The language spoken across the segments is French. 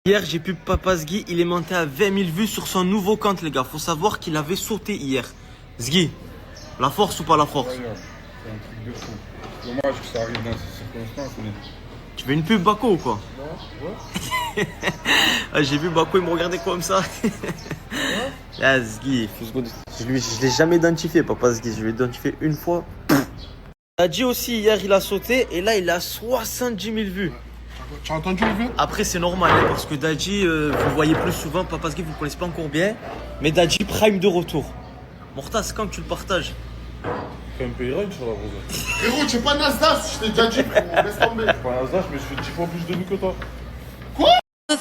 Hier, j'ai pu Papa Zgui, il est monté à 20 000 vues sur son nouveau compte, les gars. Faut savoir qu'il avait sauté hier. Zgui, la force ou pas la force? C'est un truc de fou. Dommage que ça arrive dans ces circonstances, mais... Tu veux une pub Bako ou quoi? Ouais. Ah, j'ai vu Bako, il me regardait comme ça. Ah, Zgui, je l'ai jamais identifié, Papa Zgui. Je l'ai identifié une fois. Dadji aussi, hier, il a sauté et là, il a 70 000 vues. Tu as entendu le vieux? Après, c'est normal, hein, parce que Dadji, vous le voyez plus souvent. Papa Zgui, vous le connaissez pas encore bien. Mais Dadji Prime de retour. Morta, c'est quand que tu le partages? Fais un peu run sur la rose. Frérot, tu es pas Nasdaq, je t'ai déjà dit, frérot, laisse tomber. Je suis pas un hasard, mais je fais 10 fois plus de vues que toi. La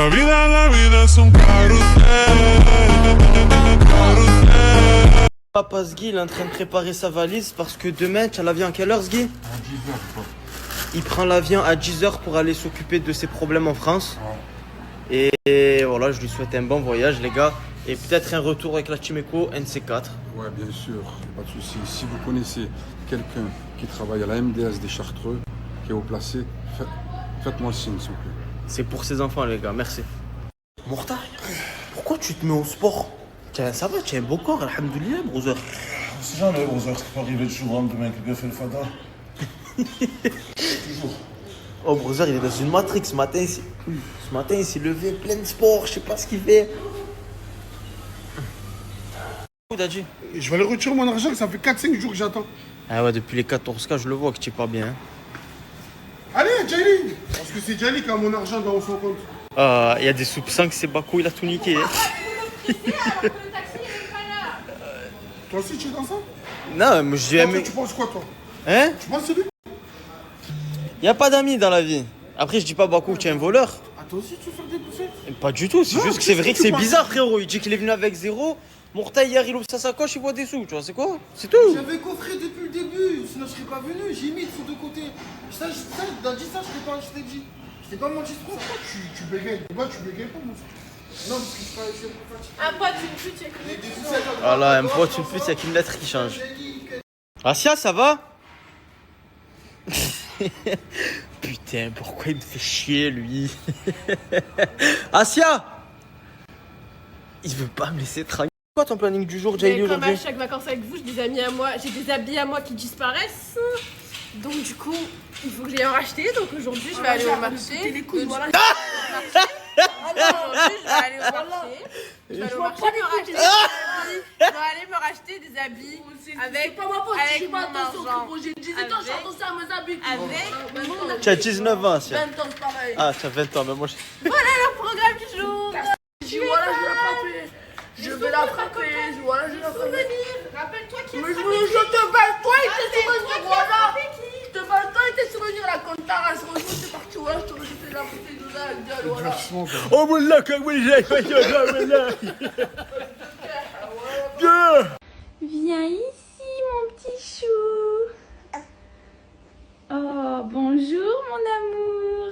vida es un carrusel. Papa Zgui, il est en train de préparer sa valise parce que demain, tu as l'avion à quelle heure, Zgui? À 10h, quoi. Il prend l'avion à 10h pour aller s'occuper de ses problèmes en France. Ouais. Et voilà, je lui souhaite un bon voyage, les gars. Et peut-être un retour avec la Team Eco NC4. Ouais, bien sûr, pas de souci. Si vous connaissez quelqu'un qui travaille à la MDS des Chartreux, qui est haut placé, faites-moi signe, s'il vous plaît. C'est pour ses enfants, les gars, merci. Morta, pourquoi tu te mets au sport? Tiens, ça va, tu as un beau corps, alhamdoulilah, brother. C'est jamais, brother, qui peut arriver toujours demain avec le gars fait le fada. Toujours. Oh, brother, il est dans une matrix ce matin. Ce matin, il s'est levé plein de sport, je sais pas ce qu'il fait. Où, Dadji? Je vais aller retirer mon argent, ça fait 4-5 jours que j'attends. Ah ouais, depuis les 14K, je le vois que tu es pas bien. Hein. Allez, Jelly! Parce que c'est Jelly qui a mon argent dans son compte. Il y a des soupçons que c'est Bako, il a tout niqué. Hein. Toi aussi, tu es dans ça? Non, mais je dis... Toi, tu penses quoi, toi? Hein? Tu penses c'est lui? Y a pas d'amis dans la vie. Après, je dis pas Bako que tu es un voleur. Ah, toi aussi, tu veux faire des bouffées? Pas du tout, c'est Non, juste que c'est vrai que tu c'est penses- bizarre, frérot. Il dit qu'il est venu avec zéro. Morta, hier, il ouvre sa sacoche, il voit des sous, tu vois, c'est quoi? C'est tout. J'avais coffré depuis le début, sinon je serais pas venu, j'ai mis de son deux côtés. Ça, Dadji, ça, je t'ai dit. Je t'ai pas menti trop. Pourquoi tu bégayes? Pourquoi tu bégayes pas, mon frère? Non, parce que je suis pas fatigué. Un pote, une pute, il y a que Voilà, un pote, une pute, y'a qu'une lettre qui change. Asia, ça va? Putain, pourquoi il me fait chier, lui? Asia! Il veut pas me laisser tranquille. C'est quoi ton planning du jour, Jaylee, Mais comme à aujourd'hui? chaque vacances avec vous, j'ai des habits à moi qui disparaissent. Donc du coup, il faut que j'aille en racheter. Donc aujourd'hui, je vais aller au marché. Aujourd'hui, je vais aller au marché. Je vais aller au marché me racheter des habits. Je vais aller me racheter des habits avec mon argent. J'ai 18 ans, je suis attention à mes habits. Avec mon argent. Tu as 19 ans, Asia. 20 ans, c'est pareil. Ah, tu as 20 ans, mais moi je... Voilà le programme du jour. Je dis, voilà, je vais la frapper. Je vais la frapper. Voilà, je vais la frapper. Rappelle-toi qui Mais je te bats, toi, il t'est souvenir, voilà. Je te bats, toi, il t'est souvenir, la comptara. C'est parti, voilà, je te fais la frapper de là, gueule, voilà. Oh mon là, quand oui, j'ai fait Viens ici, mon petit chou. Oh, bonjour, mon amour.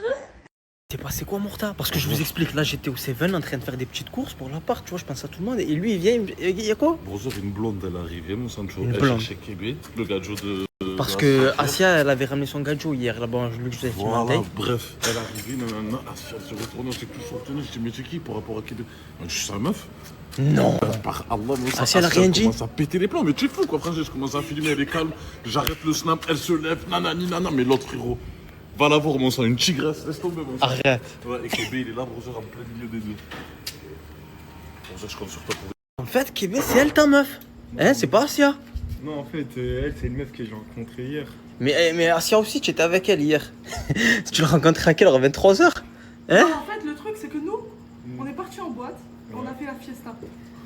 T'es passé quoi, Morta? Parce que je vous explique, là j'étais au Seven en train de faire des petites courses pour l'appart, tu vois, je pense à tout le monde. Et lui il vient, il y a quoi? Brother, une blonde, elle arrivait, mon Sancho. Une Elle blonde. cherchait Kébé, le gadjo de. Parce que Asia, elle avait ramené son gadjo hier, là-bas, je lui ai fait Voilà, bref, elle arrivait, nanana, elle se retournait, on s'est tous retournés. Je dis, mais c'est qui par rapport à Kébé? Je dis, c'est un meuf. Non. Par Allah, moi, ça, Asia, elle a rien dit. commence à péter les plombs, mais tu es fou quoi, frère. Je commence à filmer, elle est calme, j'arrête le snap, elle se lève, nanani, nanana, mais l'autre frérot. Va la voir, mon sang, une tigresse, laisse tomber, mon sang. Arrête. Ouais, et Kébé, il est là, brother, en plein milieu des deux. Brother, je compte sur toi pour. En fait, Kébé, c'est elle ta meuf. Hein, c'est pas Asia. Non, en fait, elle, c'est une meuf que j'ai rencontrée hier. Mais Asia aussi, tu étais avec elle hier. Tu l'as rencontrée à quelle heure? À 23h? Hein? En fait, le truc, c'est que nous, on est partis en boîte et on a fait la fiesta.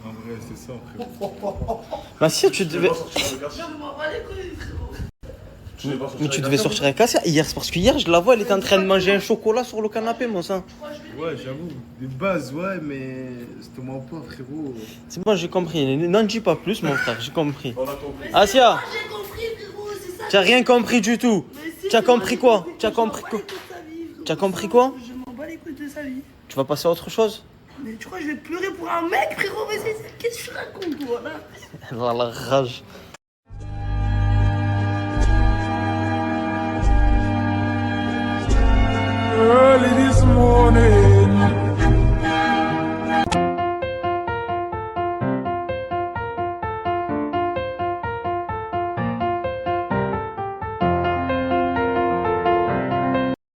En vrai, c'est ça, frérot. Asia, tu devais... Mais tu devais sortir avec Asia hier, c'est parce que hier, je la vois, elle était en train de manger un chocolat sur le canapé, mon sang. Ouais, j'avoue. De base, ouais, mais c'était moi pas, frérot. C'est bon, j'ai compris. N'en dis pas plus, mon frère, j'ai compris. Asia, J'ai compris, frérot, c'est ça. tu as rien compris du tout. Mais si, Tu as je m'en compris bats quoi? les couilles, Tu as je m'en compris bats quoi? les couilles de sa vie, frérot. Tu as compris quoi? Je m'en bats les couilles de sa vie. Tu vas passer à autre chose? Mais tu crois que je vais te pleurer pour un mec, frérot? Mais qu'est-ce que tu racontes, voilà? Elle a la rage.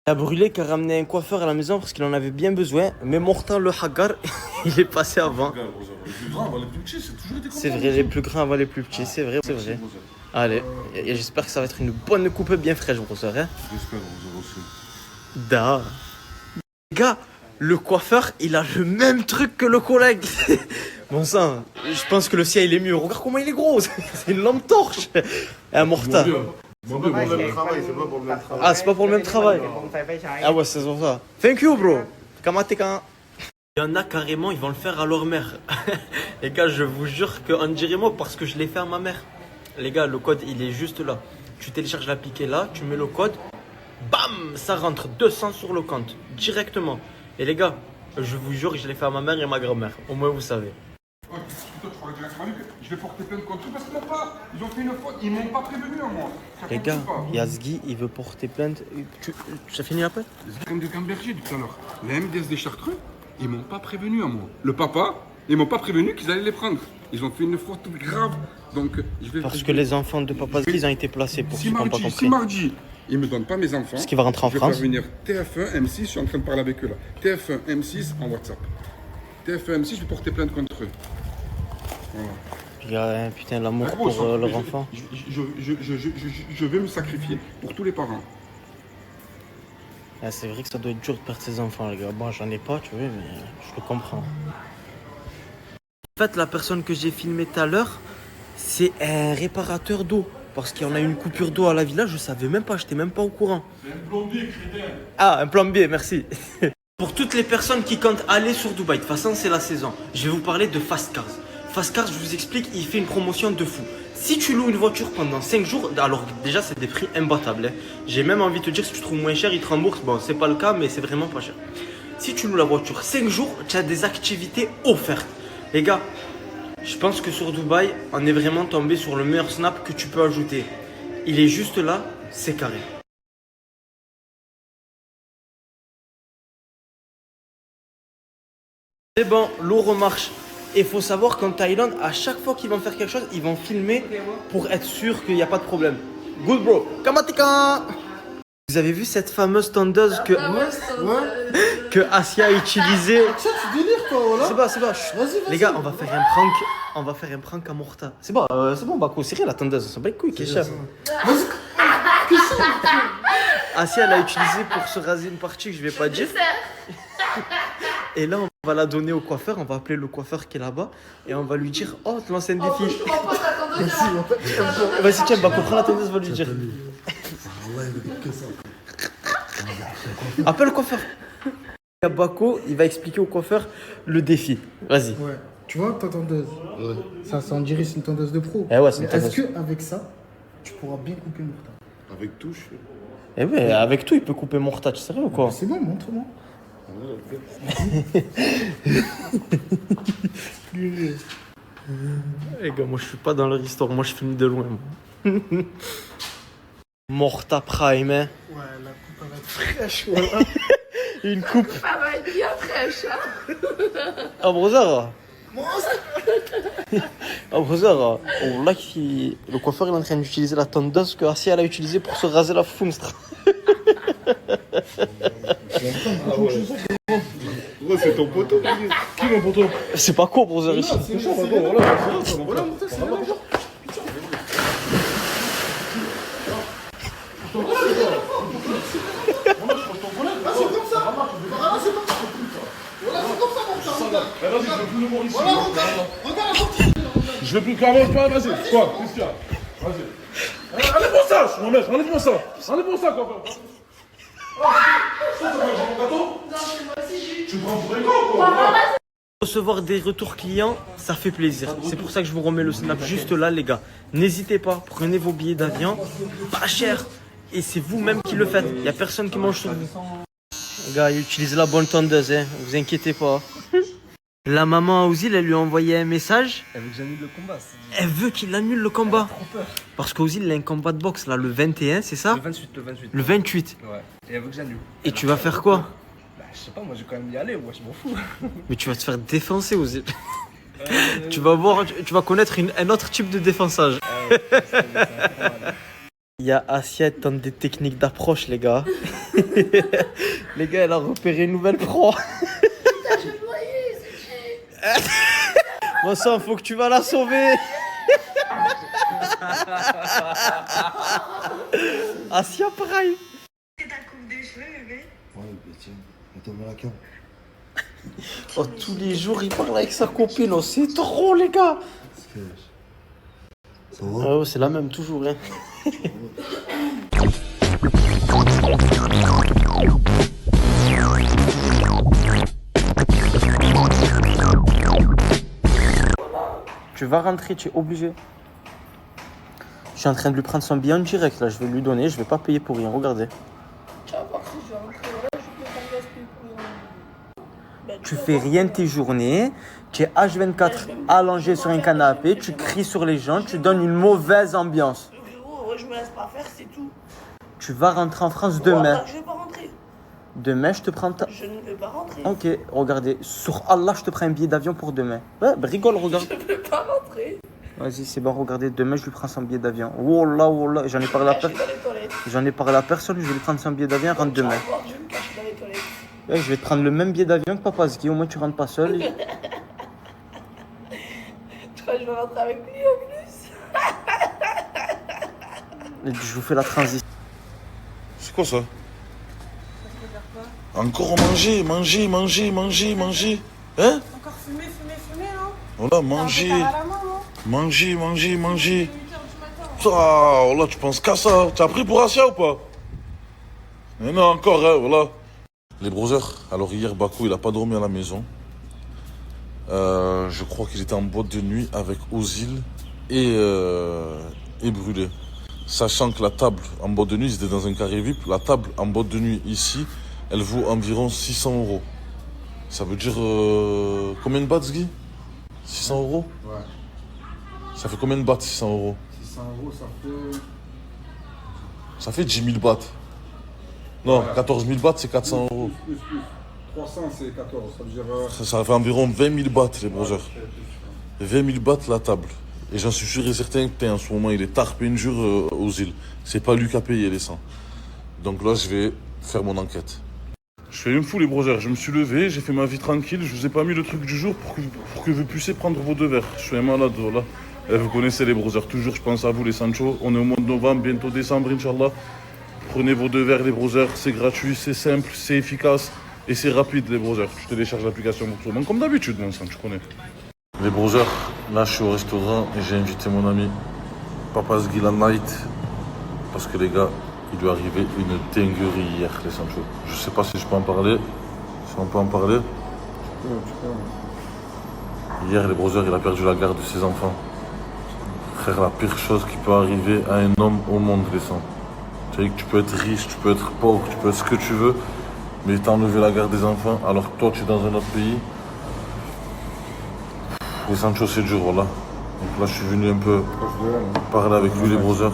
Il a brûlé qui a ramené un coiffeur à la maison parce qu'il en avait bien besoin. Mais Morta le Hagar, il est passé avant. Les plus grands avant les plus petits, c'est toujours été comme C'est ça, vrai, Rosa. les plus grands avant les plus petits, c'est vrai, c'est Merci, vrai. Rosa. Allez, et j'espère que ça va être une bonne coupe bien fraîche, brother. Hein. J'espère, Rosa aussi. Da. Les gars, le coiffeur, il a le même truc que le collègue. Bon sang, je pense que le sien il est mieux. Regarde comment il est gros, c'est une lampe torche. Un Morta. Mon Dieu, pour le même travail, c'est pas pour le même travail. Ah, c'est pas pour le même travail. Ah ouais, c'est pour ça. Thank you, bro. Kamatekan. Il y en a carrément, ils vont le faire à leur mère. Les gars, je vous jure qu'on dirait moi parce que je l'ai fait à ma mère. Les gars, le code, il est juste là. Tu télécharges l'appliqué là, tu mets le code, bam, ça rentre 200 sur le compte, directement. Et les gars, je vous jure que je l'ai fait à ma mère et ma grand-mère. Au moins, vous savez. Ouais, putain, tu crois directement lui que je vais porter plainte contre eux parce qu'ils m'ont pas. Ils ont fait une faute, ils m'ont pas prévenu à moi. Ça Les fonctionne gars, pas. Yazgi, il veut porter plainte. Tu as fini après? C'est comme de Camberger tout à l'heure. La MDS des Chartreux, ils m'ont pas prévenu à moi. Le papa, ils m'ont pas prévenu qu'ils allaient les prendre. Ils ont fait une faute grave. Donc, je vais. Parce que les enfants de Papa Zgi, ils ont été placés pour ceux qui n'ont pas compris. Si mardi, ils me donnent pas mes enfants. Parce qu'il va rentrer en je vais France. faire venir TF1, M6, je suis en train de parler avec eux là. TF1, M6 en WhatsApp. TF1, M6, je vais porter plainte contre eux. Voilà. Il y a un putain l'amour En gros, pour ça, leur enfant. Je vais me sacrifier pour tous les parents. Ah, c'est vrai que ça doit être dur de perdre ses enfants, les gars. Bon, j'en ai pas, tu vois, mais je le comprends. En fait, la personne que j'ai filmée tout à l'heure, c'est un réparateur d'eau. Parce qu'il y en a une coupure d'eau à la villa, je savais même pas, j'étais même pas au courant. C'est un plombier, crétin. Ah, un plombier, merci. Pour toutes les personnes qui comptent aller sur Dubaï, de toute façon, c'est la saison. Je vais vous parler de Fast Cars. Fast Cars, je vous explique, il fait une promotion de fou. Si tu loues une voiture pendant 5 jours, alors déjà, c'est des prix imbattables. Hein. J'ai même envie de te dire, si tu trouves moins cher, ils te remboursent. Bon, c'est pas le cas, mais c'est vraiment pas cher. Si tu loues la voiture 5 jours, tu as des activités offertes. Les gars, je pense que sur Dubaï, on est vraiment tombé sur le meilleur snap que tu peux ajouter. Il est juste là, c'est carré. C'est bon, l'eau remarche. Et il faut savoir qu'en Thaïlande, à chaque fois qu'ils vont faire quelque chose, ils vont filmer pour être sûr qu'il n'y a pas de problème. Good bro, Kamatika. Vous avez vu cette fameuse tondeuse que Asia a utilisée? Tu délires toi, voilà. C'est bon, chut. Les gars, on va faire un prank. On va faire un prank à Morta. C'est bon, Bako, c'est rien la tondeuse, on s'en bat les couilles, Kesha. Asia l'a utilisée pour se raser une partie que je vais pas dire. Et là, on va la donner au coiffeur, on va appeler le coiffeur qui est là-bas et on va lui dire: oh, tu lances un défi. Vas-y, tiens, Bako, prends la tondeuse, va lui dire. Appelle le coiffeur. Bako, il va expliquer au coiffeur le défi. Vas-y. Ouais. Tu vois ta tondeuse? Ouais. Ça on dirait c'est une tondeuse de pro. Eh ouais, c'est une Mais tondeuse. est-ce qu'avec ça, tu pourras bien couper mon retard? Avec touche. Eh ouais, avec tout, il peut couper mon retard, tu sais ou quoi? C'est bon, montre-moi. Les gars, moi je suis pas dans leur histoire, moi je filme de loin. Morta Prime, hein. Ouais, la coupe elle va être fraîche, voilà. Une coupe. Ça va être bien fraîche, hein. Ah, brother. Ah, brother. Oh, là, le coiffeur il est en train d'utiliser la tondeuse que Asia elle a utilisée pour se raser la funstre. Ouais, c'est ton poteau. Qui mon poteau? C'est pas quoi, brother, ici. C'est chaud, voilà. Je veux plus clairement pas, vas-y, quoi, Christian, vas-y. Enlève-moi ça, je m'en mets, enlève-moi ça, quoi. Tu me prends pour un con, quoi. Recevoir des retours clients, ça fait plaisir. C'est pour ça que je vous remets le snap juste là, les gars. N'hésitez pas, prenez vos billets d'avion, pas cher. Et c'est vous-même qui le faites. Il n'y a personne qui mange sur vous. Les gars, utilisez la bonne tondeuse, hein. Vous inquiétez pas. La maman à Ozil, elle lui a envoyé un message. Elle veut que j'annule le combat. Elle veut qu'il annule le combat. Parce qu'Ozil, il a un combat de boxe là, le 21, c'est ça? Le 28. Le 28. Ouais. Et elle veut que j'annule. Et tu vas faire quoi? Bah, je sais pas, moi je vais quand même y aller, moi je m'en fous. Mais tu vas te faire défoncer, Ozil. Tu vas voir, tu vas connaître un autre type de défonçage. Il y a Assiette dans des techniques d'approche, les gars. Les gars, elle a repéré une nouvelle proie. Putain, je le voyais, c'est qui? Bon sang, faut que tu vas la sauver. Assia, pareil. C'est ta coupe de cheveux, bébé? Ouais, mais tiens, attends-moi la cam. Oh, tous les jours, il parle avec sa copine. Oh, c'est trop, les gars. Ça va? Oh, c'est la même, toujours. Hein. Tu vas rentrer, tu es obligé. Je suis en train de lui prendre son billet en direct, là. Je vais lui donner, je vais pas payer pour rien. Regardez. Tu vas voir si je vais rentrer là, je peux pas me gaspiller pour rien. Ben, Tu vas fais voir. rien de tes journées. Tu es H24 allongé sur un canapé. Tu cries sur les gens. Tu donnes une mauvaise ambiance. Frérot, je me laisse pas faire, c'est tout. Tu vas rentrer en France Voilà, demain. je vais pas rentrer. Demain, je te prends ta... Je ne vais pas rentrer. Ok, regardez. Sur Allah, je te prends un billet d'avion pour demain. Ouais, bah, rigole, regarde. Je ne vais pas rentrer. Vas-y, c'est bon, regardez. Demain, je lui prends son billet d'avion. Wallah, wallah. J'en ai parlé à Je suis personne. dans les toilettes. J'en ai parlé à personne. Je vais lui prendre son billet d'avion. Rentre Tu vas demain. voir, je vais me cacher dans les toilettes. Ouais, je vais te prendre le même billet d'avion que Papa Zki. Au moins, tu rentres pas seul. Tu crois que je vais rentrer avec lui en plus? Et je vous fais la transition. C'est quoi ça? Encore manger, manger, manger, manger, manger. Hein? Encore fumer, non? Voilà, manger, À la main, non? manger, manger, manger. 8h du matin. Ah, voilà, tu penses qu'à ça. Tu as pris pour Assia ou pas? Mais non, encore, hein, voilà. Les brothers, alors hier, Bakou, il a pas dormi à la maison. Je crois qu'il était en boîte de nuit avec Ozil et Brûlé. Sachant que la table en boîte de nuit, ils étaient dans un carré VIP. La table en boîte de nuit ici, elle vaut environ 600 €. Ça veut dire combien de bahts, Guy? 600 €? Ouais. Ça fait combien de bahts, 600 €? 600 €, ça fait. Ça fait 10 000 bahts. Non, Voilà. 14 000 bahts, c'est 400 €. Plus. 300, c'est 14. Ça veut dire. Ça fait environ 20 000 bahts, les brothers. 20 000 bahts la table. Et j'en suis sûr et certain que en ce moment, il est tarpé une jure aux îles. C'est pas lui qui a payé les 100. Donc là, je vais faire mon enquête. Je fais une fou, les brothers. Je me suis levé, j'ai fait ma vie tranquille. Je vous ai pas mis le truc du jour pour que vous puissiez prendre vos 2 verres. Je suis un malade, voilà. Et vous connaissez les brothers. Toujours, je pense à vous, les Sancho. On est au mois de novembre, bientôt décembre, Inch'Allah. Prenez vos 2 verres, les brothers. C'est gratuit, c'est simple, c'est efficace. Et c'est rapide, les brothers. Tu télécharges l'application pour tout le monde, comme d'habitude, mon sang, tu connais. Les brothers, là, je suis au restaurant et j'ai invité mon ami Papa Zgilan Night. Parce que, les gars, il lui est arrivé une dinguerie hier, les Sancho. Je sais pas si je peux en parler. Si on peut en parler. Hier, les brothers, il a perdu la garde de ses enfants. Frère, la pire chose qui peut arriver à un homme au monde, les sangs. Tu sais que tu peux être riche, tu peux être pauvre, tu peux être ce que tu veux. Mais t'as enlevé la garde des enfants alors que toi tu es dans un autre pays. Les Sancho c'est dur, voilà. Donc là je suis venu un peu parler avec lui, les brothers.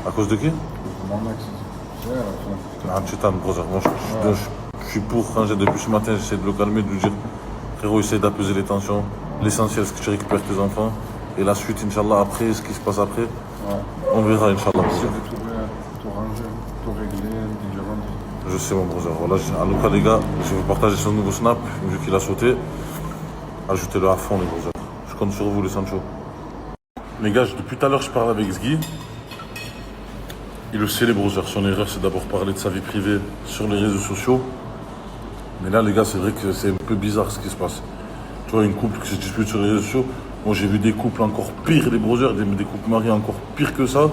À cause de qui? Ah, tu t'en, brother. Moi je suis pour, quand j'ai depuis ce matin, j'essaie de le calmer, de lui dire frérot, essaie d'apaiser les tensions. L'essentiel c'est que tu récupères tes enfants. Et la suite, Inch'Allah, après, ce qui se passe après, on verra, Inch'Allah. Je sais, mon brother. Voilà, en tout cas, les gars, je vais partager son nouveau snap, vu qu'il a sauté. Ajoutez-le à fond, les brothers. Je compte sur vous, les Sancho. Les gars, depuis tout à l'heure, je parle avec Zgui. Il le sait, les brothers. Son erreur, c'est d'abord parler de sa vie privée sur les réseaux sociaux. Mais là, les gars, c'est vrai que c'est un peu bizarre ce qui se passe. Tu vois, une couple qui se dispute sur les réseaux sociaux. Moi, j'ai vu des couples encore pires, les brothers, des couples mariés encore pires que ça.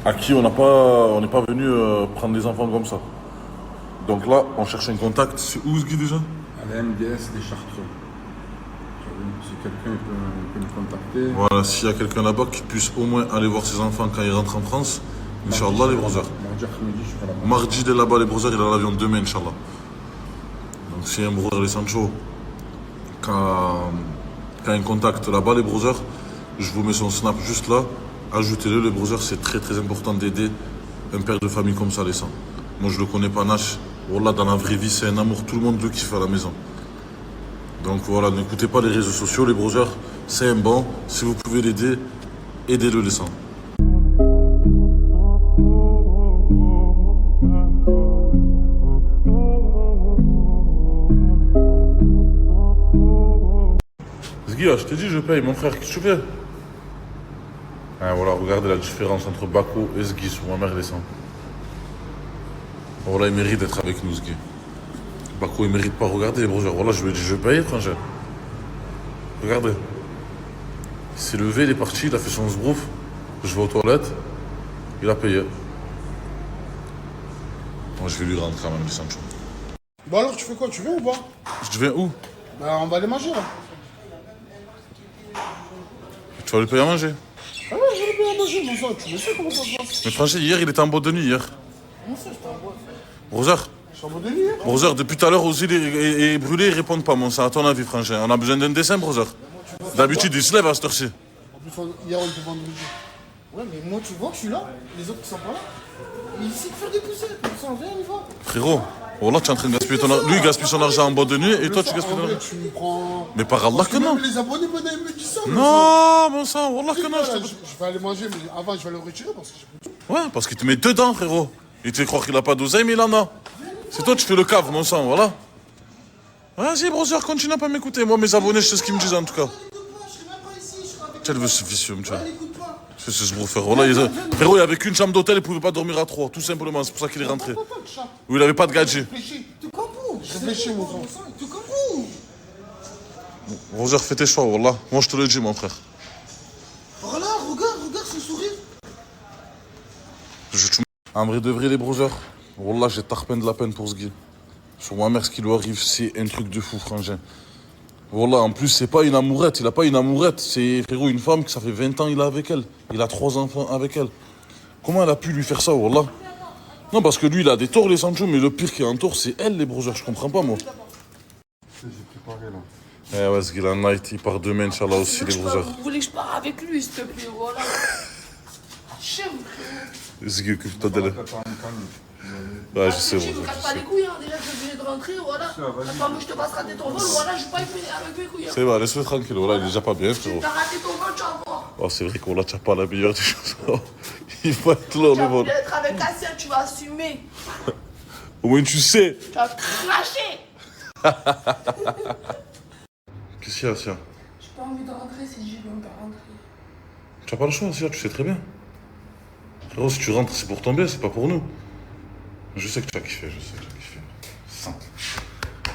À qui on n'est pas venu prendre des enfants comme ça. Donc là, on cherche un contact. C'est où, Zgui, déjà? À la MDS des Chartreux. Si quelqu'un peut me contacter. Voilà, s'il y a quelqu'un là-bas qui puisse au moins aller voir ses enfants quand ils rentrent en France. Inch'Allah, les brothers. Mardi après-midi, je serai là-bas. Mardi, il est là-bas, les brothers, il a l'avion demain, Inch'Allah. Donc s'il y a un brother, les Sancho, quand il contacte là-bas, les brothers, je vous mets son snap juste là. Ajoutez-le, les brothers, c'est très très important d'aider un père de famille comme ça, les sangs. Moi, je le connais pas, Nash. Wallah, dans la vraie vie, c'est un amour. Tout le monde le kiffe à la maison. Donc voilà, n'écoutez pas les réseaux sociaux, les brothers. C'est un bon. Si vous pouvez l'aider, aidez-le, les sangs. Zgui, là, je t'ai dit, je paye, mon frère, qu'est-ce que tu fais? Ah, voilà, regardez la différence entre Bako et Zgui sur ma mère et les sangs. Voilà, il mérite d'être avec nous, Zgui. Bako, il mérite pas. Regardez, les brocheurs. Voilà, je lui ai dit, je paye, frangin. Regardez. Il s'est levé, il est parti, il a fait son sbrouf. Je vais aux toilettes. Il a payé. Moi, je vais lui rendre quand même les Sancho. Bon alors, tu fais quoi? Tu viens ou pas? Je viens où? Bah, on va aller manger là. Tu vas lui payer à manger? Ah ouais, je vais aller manger, mon sang. Tu le sais comment ça se passe? Mais franchement, hier, il était en boîte de nuit, hier. Comment ça, j'étais en boîte? Brother, Je suis en boîte de nuit, hein? brother, depuis tout à l'heure, Ozil et Brûlé, ils répondent pas, mon sang. À ton avis, frangin, on a besoin d'un dessin, brother. D'habitude, il se lève à cette heure-ci. En plus, hier, on était vendredi. Ouais, mais moi, tu vois que je suis là. Les autres qui sont pas là. Ils essaient de faire des poussettes. Ils sont rien, ils vont. Frérot, voilà, tu es en train de gaspiller ton argent. Lui, il gaspille son argent en boîte de nuit et toi, tu gaspilles ton argent. Tu me prends. Mais par Allah que non. Même les abonnés me disent ça. Non, mon sang, Wallah que non. Je vais aller manger, mais avant, je vais le retirer parce que j'ai plus de tout. Ouais, parce qu'il te met dedans, frérot. Il te fait croire qu'il a pas d'oseille, mais il en a. C'est toi, tu fais le cave, mon sang, voilà. Vas-y, brother, continue à pas m'écouter. Moi, mes abonnés, je sais ce qu'ils me disent en tout cas. Tiens, le veut vicieux, tu vois. C'est ce brouffer. Voilà, frérot, il avait qu'une chambre d'hôtel, il pouvait pas dormir à 3, tout simplement. C'est pour ça qu'il est rentré. Ou il avait pas de gadget. Tu comprends? Réfléchis, mon sang. Tu comprends? Brother, fais tes choix, wallah. Moi, je te le dis, mon frère. Voilà, regarde ce sourire. En vrai de vrai, les brothers, wallah, j'ai tarpin de la peine pour ce gars. Sur ma mère, ce qui lui arrive, c'est un truc de fou, frangin. Voilà, en plus, c'est pas une amourette. Il a pas une amourette. C'est, frérot, une femme que ça fait 20 ans il a avec elle. Il a 3 enfants avec elle. Comment elle a pu lui faire ça, wallah? Non, parce que lui, il a des torts, les Sancho, mais le pire qui est en tort, c'est elle, les brothers. Je comprends pas, moi. J'ai préparé là. Eh ouais, ce gars, la night, il part demain, Inch'Allah, aussi, les brothers. Vous voulez que je parte avec lui, s'il te plaît, voilà. Chien, Ce gars, occupe-toi d'elle. Ouais, je sais, je me casse pas les couilles, hein. Déjà, je suis obligé de rentrer, voilà. Attends, moi, je te passe rater ton vol, voilà, je vais pas y finir avec mes couilles. C'est vrai, laisse-le tranquille, voilà, il est déjà pas bien, frérot. T'as raté ton vol, tu vas voir. Oh, c'est vrai qu'on l'a déjà pas la meilleure des choses. Il va être là, Tu le vas vol. être avec Assia, tu vas assumer. Au moins, tu sais. Tu vas cracher. Qu'est-ce qu'il y a, Assia? J'ai pas envie de rentrer, si j'y veux pas rentrer. Tu n'as pas le choix, Assia, tu sais très bien. Frérot, si tu rentres, c'est pour ton bien, c'est pas pour nous. Je sais que tu as kiffé, je sais que tu as kiffé. Ça.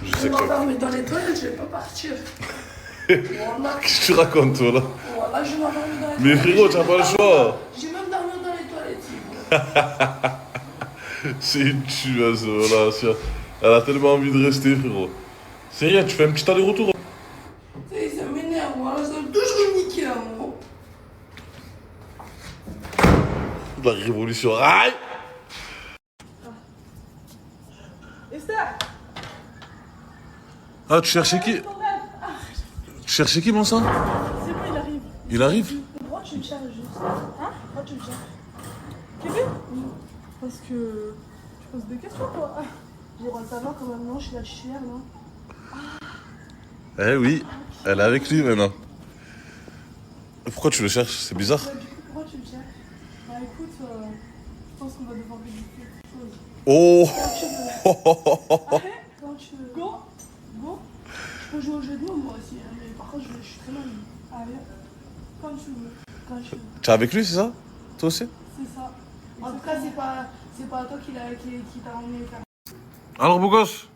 Je sais Je que tu as m'enferme dans les toilettes, je vais pas partir. Voilà. Qu'est-ce que tu racontes, toi, là? Voilà, je m'enferme dans les toilettes. Mais frérot, tu n'as pas le choix. J'ai même dormi dans les toilettes. C'est une tueuse, voilà, Assia. Elle a tellement envie de rester, frérot. C'est rien, tu fais un petit aller-retour. Ça m'énerve, voilà, ça me toujours niquer, là, moi. La révolution. Aïe! Esther. Ah, tu cherchais qui? Tu cherchais qui, mon sang? C'est bon, il arrive. Il arrive? Pourquoi tu me cherches juste? Hein? Pourquoi tu me cherches? Kevin? Parce que tu poses des questions, toi. J'ai le droit de savoir quand même, non, je suis la chère, non? Eh oui, elle est avec lui maintenant. Pourquoi tu le cherches? C'est bizarre. Du coup, pourquoi tu me cherches? Bah écoute, je pense qu'on va devoir visiter quelque chose. Oh! Quand tu veux. Go? Je peux jouer au jeu de mots, moi aussi, hein, mais par contre, je suis très mal. Allez, quand tu veux. Tu es avec lui, c'est ça? Toi aussi? C'est ça. En tout cas, c'est pas toi qui t'a emmené faire. Alors, beau gosse?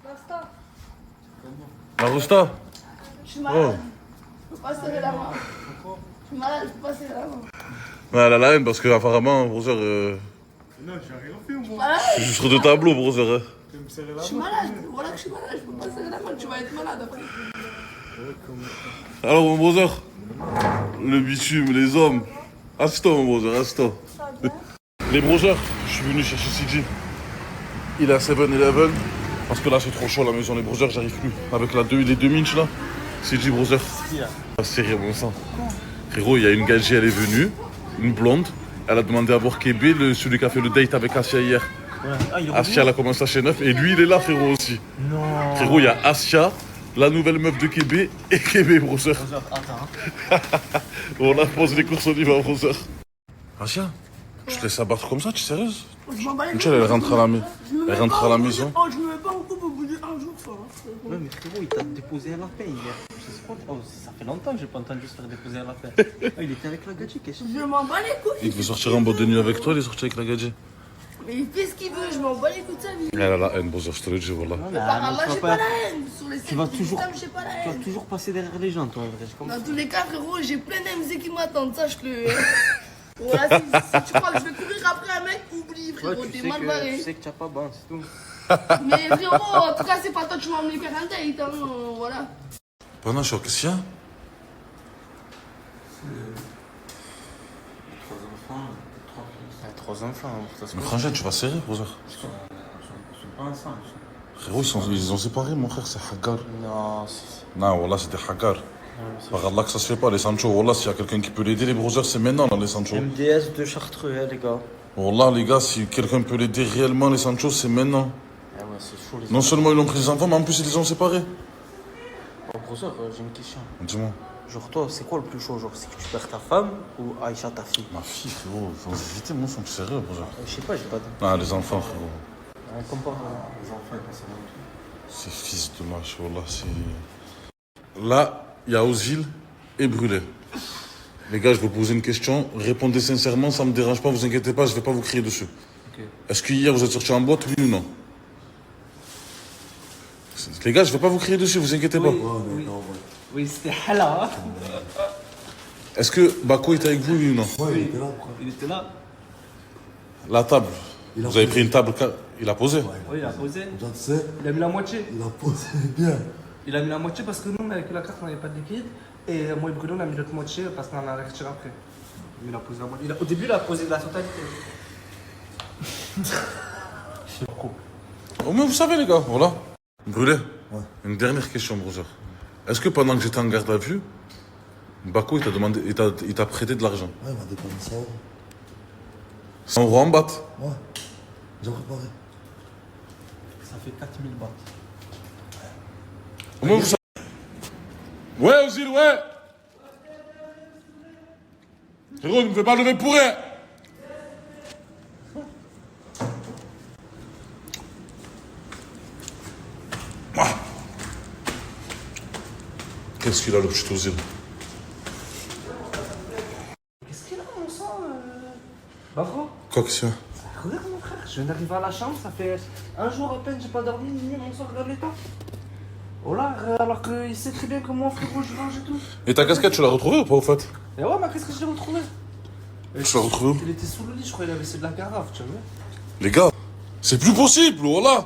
Basta. La Rosta? Je suis malade. Je peux pas serrer la main. Je suis malade, je peux pas serrer la main. Ouais, elle a la haine parce qu'apparemment, brother. Non, j'ai rien fait, moi. Malade. C'est juste de tableau, brother. Tu me serrer la Je suis malade. Voilà que je suis malade, je peux pas serrer la main. Tu vas être malade après. Alors, mon brother, le bitume, les hommes. Assis-toi, mon brother, assis-toi. Les brothers, je suis venu chercher CJ. Il est à 7-Eleven. Parce que là, c'est trop chaud à la maison, les brothers, j'arrive plus. Avec les 2 minches là. CJ, brother. Ah, c'est rien, mon sang. Frérot, il y a une gadget, elle est venue. Une blonde. Elle a demandé à voir Kébé, celui qui a fait le date avec Assia hier. Ouais. Ah, Assia, elle a commencé à chez Neuf. Et lui, il est là, frérot, aussi. Non. Frérot, il y a Assia, la nouvelle meuf de Kébé et Kébé, brother. Attends. On a posé les courses au niveau, brother. Assia, tu te laisses abattre comme ça, tu es sérieuse? Michel, elle rentre à la maison. Elle rentre à la maison. Oh, je me mets pas en couple au bout de 1 jour, ça. Ouais, mais frérot, il t'a déposé un appel hier. contre. Oh, ça fait longtemps que j'ai pas entendu se faire déposer à la fin. Ah, il était avec la gadget, qu'est-ce que Je m'en bats les couilles. Il veut sortir en boîte de nuit avec toi, il est sorti avec la gadget. Mais il fait ce qu'il veut, je m'en bats les couilles de sa vie. Elle a la haine, Bowser, je te le dis, voilà. Mais par Allah, j'ai pas la haine. Sur les Tu vas toujours- j'ai pas la Tu vas haine. toujours passer derrière les gens, toi, en vrai. je comprends. Dans tous les cas, frérot, j'ai plein d'MZ qui m'attendent, sache-le. Voilà, si tu crois que je vais courir après un mec, oublie, Ouais, frérot, t'es mal tu barré. sais que tu n'as pas bon, c'est tout. Mais frérot, en tout cas, c'est pas toi, tu m'as emmené faire un date, hein, voilà. Panache, qu'est-ce qu'il y a? Trois enfants, ça se Mais Frangin, tu vas serrer, Bowser. Ils sont pas ensemble. Frérot, ils ont séparé, mon frère, c'est Hagar. Non, Non, voilà, c'était Hagar. Par Allah que ça se fait pas, les Sancho. Wallah, s'il y a quelqu'un qui peut l'aider, les Bowser, c'est maintenant, là, les Sancho. MDS de Chartreux, hein, les gars. Wallah, les gars, si quelqu'un peut l'aider réellement, les Sancho, c'est maintenant. Ah ouais, c'est chaud, les Non seulement ils ont pris les enfants, mais en plus ils les ont séparés. Oh, professeur, j'ai une question. Dis-moi. Genre, toi, c'est quoi le plus chaud? Genre, c'est que tu perds ta femme ou Aïcha, ta fille? Ma fille, frérot, faut éviter mon son, sérieux, Bowser. Je sais pas, j'ai pas de. Ah, les enfants, frérot. On compare les enfants et pas C'est fils de match, Wallah, c'est. Là, il y a Ozil et Brûlé. Les gars, je vais vous poser une question. Répondez sincèrement, ça me dérange pas, vous inquiétez pas, je vais pas vous crier dessus. Est-ce que hier vous êtes sortis en boîte, oui ou non? Les gars, je vais pas vous crier dessus, vous inquiétez pas. Oui, c'était Hala. Est-ce que Bako était avec vous, oui ou non? Il était là. La table. Vous avez pris une table, il a posé. Oui, il a posé. Il a mis la moitié. Il a posé bien. Il a mis la moitié parce que nous, avec la carte, on n'avait pas de liquide. Et moi et Bruno, on a mis l'autre moitié parce qu'on en a retiré après. Il a posé la moitié. Au début, il a posé la totalité. C'est pro. Au moins, vous savez, les gars, voilà. Brûlé, une dernière question, Bowser. Est-ce que pendant que j'étais en garde à vue, Bako, il t'a prêté de l'argent? Ouais, il m'a dépanné 100 euros. 100 euros en batte? Ouais, j'ai préparé. Ça fait 4000 bahts. Au moins, vous savez. Ouais, Ozil, ouais. Frérot, ne me fais pas lever pour rien. Ah. Qu'est-ce qu'il a, le petit Ozil? Qu'est-ce qu'il a, mon sang Bafro? Quoi, qu'est-ce qu'il y a? Regarde, mon frère, je viens d'arriver à la chambre, ça fait un jour à peine, j'ai pas dormi, ni mon sang, regarde l'état. Oh là, alors qu'il sait très bien que moi, frérot, je range et tout. Et ta casquette, tu l'as retrouvée ou pas, au fait? Et ouais, mais qu'est-ce que je l'ai retrouvé? Tu l'as retrouvée où? Il était sous le lit, je crois, il avait laissé de la carafe, tu vois. Les gars, c'est plus possible, voilà.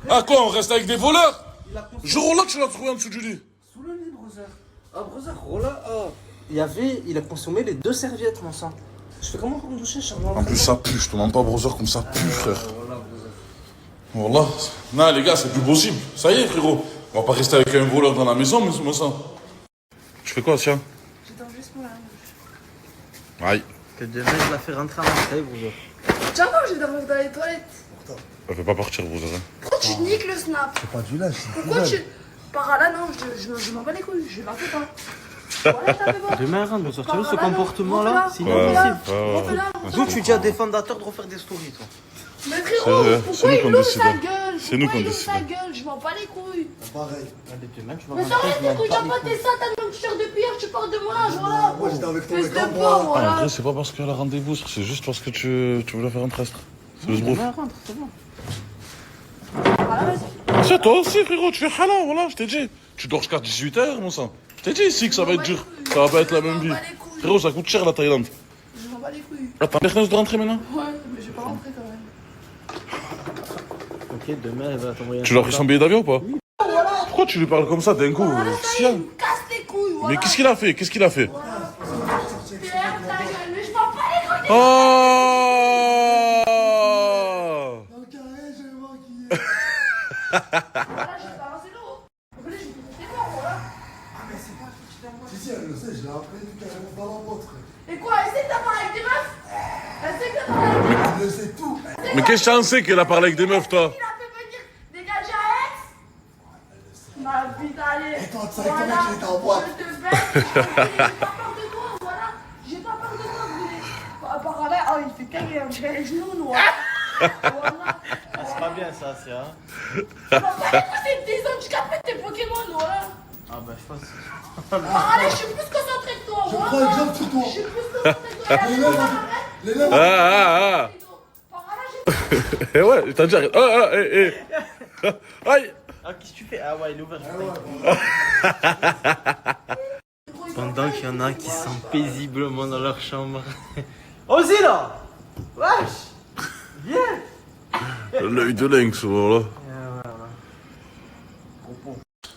Ah quoi, on reste avec des voleurs? Genre là, tu l'as trouvé en dessous du lit. Sous le lit, brother. Ah, brother, oh là, il a consommé les 2 serviettes, mon sang. Je fais comment pour me doucher, Charles? En plus, ça pue, je te demande pas, brother, comme ça pue, frère. Voilà. Non, les gars, c'est plus possible. Ça y est, frérot. On va pas rester avec un voleur dans la maison, mais moi ça. Tu fais quoi, tiens? J'attends juste pour la Aïe. Que demain, je la fais rentrer à l'entrée, Bowser. Tiens, moi, j'ai dormi dans les toilettes. Elle fait pas partir, brother. Pourquoi tu niques le snap? C'est pas du lâche, c'est Pourquoi tu. Par là, non, je m'en bats les couilles, je la fais pas. Voilà, je la fais pas. Demain, rentre, Bowser. Tu Par vois ce là, non. comportement-là? Refais-la. C'est Ouais. inadmissible. Refais-la. D'où tu dis à des fondateurs de refaire des stories, toi? Mais C'est frérot, vrai, c'est pourquoi nous il qu'on ouvre décide. sa gueule? C'est nous Pourquoi qu'on il ouvre sa décide. gueule? Je m'en bats les couilles. pareil. Allez, demain, tu vas Mais rentrer, t'arrêtes je tes m'en couilles, bats t'as les pas tes ça, t'as mon t-shirt de pierre, tu portes de moi, voilà. Moi, j'étais avec ton Fils mec de en porc, bois. En voilà. vrai, c'est pas parce qu'elle a rendez-vous, c'est juste parce que tu voulais faire un reste. C'est juste brouf. Demain, rentre, c'est bon. Voilà, vas-y. C'est toi aussi, frérot, tu fais halal, voilà, je t'ai dit. Tu dors jusqu'à 18h, mon sang. Je t'ai dit ici que ça va être dur. Ça va pas être la même vie. Frérot, ça coûte cher la Thaïlande. Je m'en bats les couilles. Attends, personne de rentrer maintenant? Ouais, mais je vais pas rentrer quand même. Ok, demain, elle va t'envoyer un. Tu l'as pris son billet d'avion ou pas? Pourquoi tu lui parles comme ça d'un coup? Voilà, ça y est, Tiens. il me casse les couilles, voilà. Mais qu'est-ce qu'il a fait? Qu'est-ce qu'il a fait? Pierre, ta gueule, mais je m'en bats les couilles. Oh! Dans le carré, j'ai le vent qui est. Voilà, je vais balancer l'eau. Vous voulez, je vous fais fort, voilà. Ah, mais c'est pas que tu t'as Si, si, elle le sait, je l'ai appris carrément dans la boîte, frère. Et quoi, essaie de parler avec des meufs? Essaie de parler avec des meufs. Elle le sait tout. Mais qu'est-ce que t'en sais qu'elle a parlé avec des meufs, toi? Il a fait venir dégager à Aix. Ma bite, allez. Et toi, tu savais que ton mec, il était en boîte. Je te baisse, j'ai pas peur de toi, voilà. J'ai pas peur de toi, brûlé. Par là, oh, il fait cailler, on dirait les genoux, voilà. Voilà. Ah, c'est pas bien, ça, c'est, hein. Non, pas les couilles, c'est des handicapés, tes Pokémon, voilà. Ah bah je pense. Allez, je suis plus concentré que toi. Je prends exemple sur toi. Je suis plus concentré que toi. Les lèvres. Ah. Eh ouais, t'as dit arrête. Aïe. Ah, qu'est-ce que tu fais? Ah ouais, il est ouvert. Pendant qu'il y en a qui sont paisiblement dans leur chambre. Osez là! Wesh! Viens! L'œil de lynx, voilà.